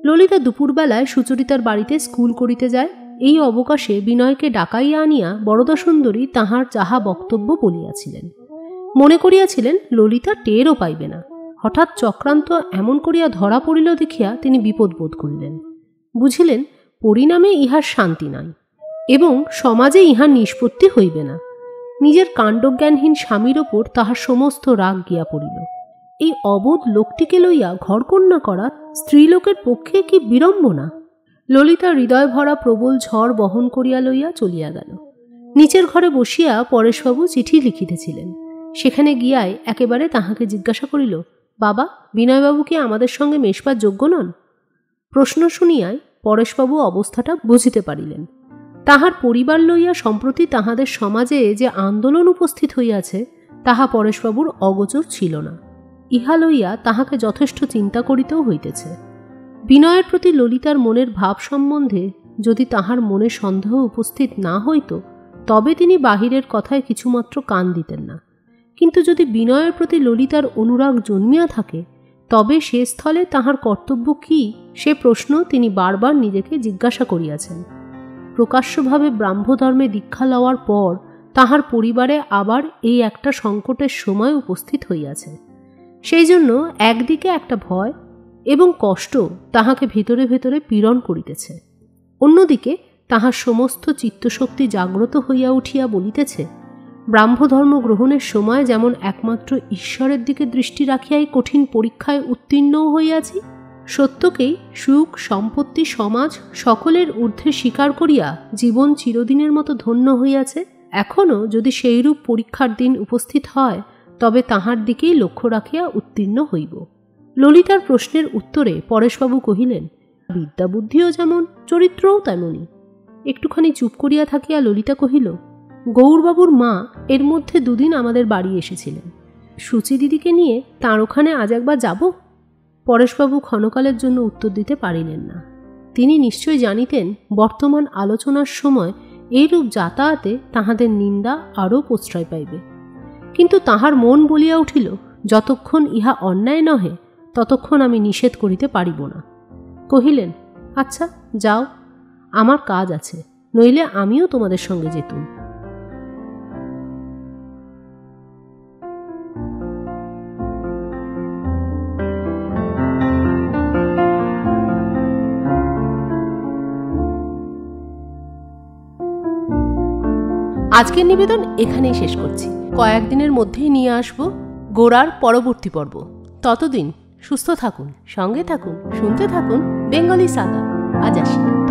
ললিতা দুপুরবেলায় সুচরিতার বাড়িতে স্কুল করিতে যায়। এই অবকাশে বিনয়কে ডাকাইয়া আনিয়া বরদা সুন্দরী তাহার যাহা বক্তব্য বলিয়াছিলেন। মনে করিয়াছিলেন ললিতা টেরও পাইবে না। হঠাৎ চক্রান্ত এমন করিয়া ধরা পড়িল দেখিয়া তিনি বিপদ বোধ করিলেন। বুঝিলেন পরিণামে ইহার শান্তি নাই এবং সমাজে ইহার নিষ্পত্তি হইবে না। নিজের কাণ্ডজ্ঞানহীন স্বামীর ওপর তাহার সমস্ত রাগ গিয়া পড়িল। এই অবোধ লোকটিকে লইয়া ঘরকন্যা করা স্ত্রীলোকের পক্ষে কি বিড়ম্বনা! ললিতা হৃদয় ভরা প্রবল ঝড় বহন করিয়া লইয়া চলিয়া গেল। নিচের ঘরে বসিয়া পরেশবাবু চিঠি লিখিতেছিলেন। সেখানে গিয়াই একেবারে তাহাকে জিজ্ঞাসা করিল, বাবা, বিনয়বাবু কি আমাদের সঙ্গে মেশবার যোগ্য নন? প্রশ্ন শুনিয়াই পরেশবাবু অবস্থাটা বুঝিতে পারিলেন। তাহার পরিবার লইয়া সম্প্রতি তাহাদের সমাজে যে আন্দোলন উপস্থিত হইয়াছে তাহা পরেশবাবুর অগোচর ছিল না। ইহা লইয়া তাহাকে যথেষ্ট চিন্তা করিতেও হইতেছে। বিনয়ের প্রতি ললিতার মনের ভাব সম্বন্ধে যদি তাহার মনে সন্দেহ উপস্থিত না হইত তবে তিনি বাহিরের কথায় কিছুমাত্র কান দিতেন না। কিন্তু যদি বিনয়ের প্রতি ললিতার অনুরাগ জন্মিয়া থাকে তবে সে স্থলে তাহার কর্তব্য কি সে প্রশ্ন তিনি বারবার নিজেকে জিজ্ঞাসা করিয়াছেন। প্রকাশ্যভাবে ব্রাহ্মধর্মে দীক্ষা লওয়ার পর তাহার পরিবারে আবার এই একটা সংকটের সময় উপস্থিত হইয়াছে। সেই জন্য একদিকে একটা ভয় এবং কষ্ট তাহাকে ভেতরে ভেতরে পীড়ন করিতেছে, অন্যদিকে তাহার সমস্ত চিত্তশক্তি জাগ্রত হইয়া উঠিয়া বলিতেছে, ব্রাহ্মধর্ম গ্রহণের সময় যেমন একমাত্র ঈশ্বরের দিকে দৃষ্টি রাখিয়াই কঠিন পরীক্ষায় উত্তীর্ণও হইয়াছি, সত্যকেই সুখ, সম্পত্তি, সমাজ সকলের ঊর্ধ্বে স্বীকার করিয়া জীবন চিরদিনের মতো ধন্য হইয়াছে। এখনও যদি সেইরূপ পরীক্ষার দিন উপস্থিত হয় তবে তাহার দিকেই লক্ষ্য রাখিয়া উত্তীর্ণ হইব। ললিতার প্রশ্নের উত্তরে পরেশবাবু কহিলেন, বিদ্যা বুদ্ধিও যেমন, চরিত্রও তেমনি। একটুখানি চুপ করিয়া থাকিয়া ললিতা কহিল, গৌরবাবুর মা এর মধ্যে দুদিন আমাদের বাড়ি এসেছিলেন। সুচি দিদিকে নিয়ে তাঁর ওখানে আজ একবার যাব? পরেশবাবু ক্ষণকালের জন্য উত্তর দিতে পারিলেন না। তিনি নিশ্চয় জানিতেন বর্তমান আলোচনার সময় এইরূপ যাতায়াতে তাহাদের নিন্দা আরও প্রশ্রয় পাইবে। কিন্তু তাহার মন বলিয়া উঠিল, যতক্ষণ ইহা অন্যায় নহে ততক্ষণ আমি নিষেধ করিতে পারিব না। কহিলেন, আচ্ছা যাও, আমার কাজ আছে, নইলে আমিও তোমাদের সঙ্গে যেতুম। আজকের নিবেদন এখানেই শেষ করছি। কয়েকদিনের মধ্যেই নিয়ে আসব গোরার পরবর্তী পর্ব। ততদিন সুস্থ থাকুন, সঙ্গে থাকুন, শুনতে থাকুন বেঙ্গলি সাগা। আজ আসি।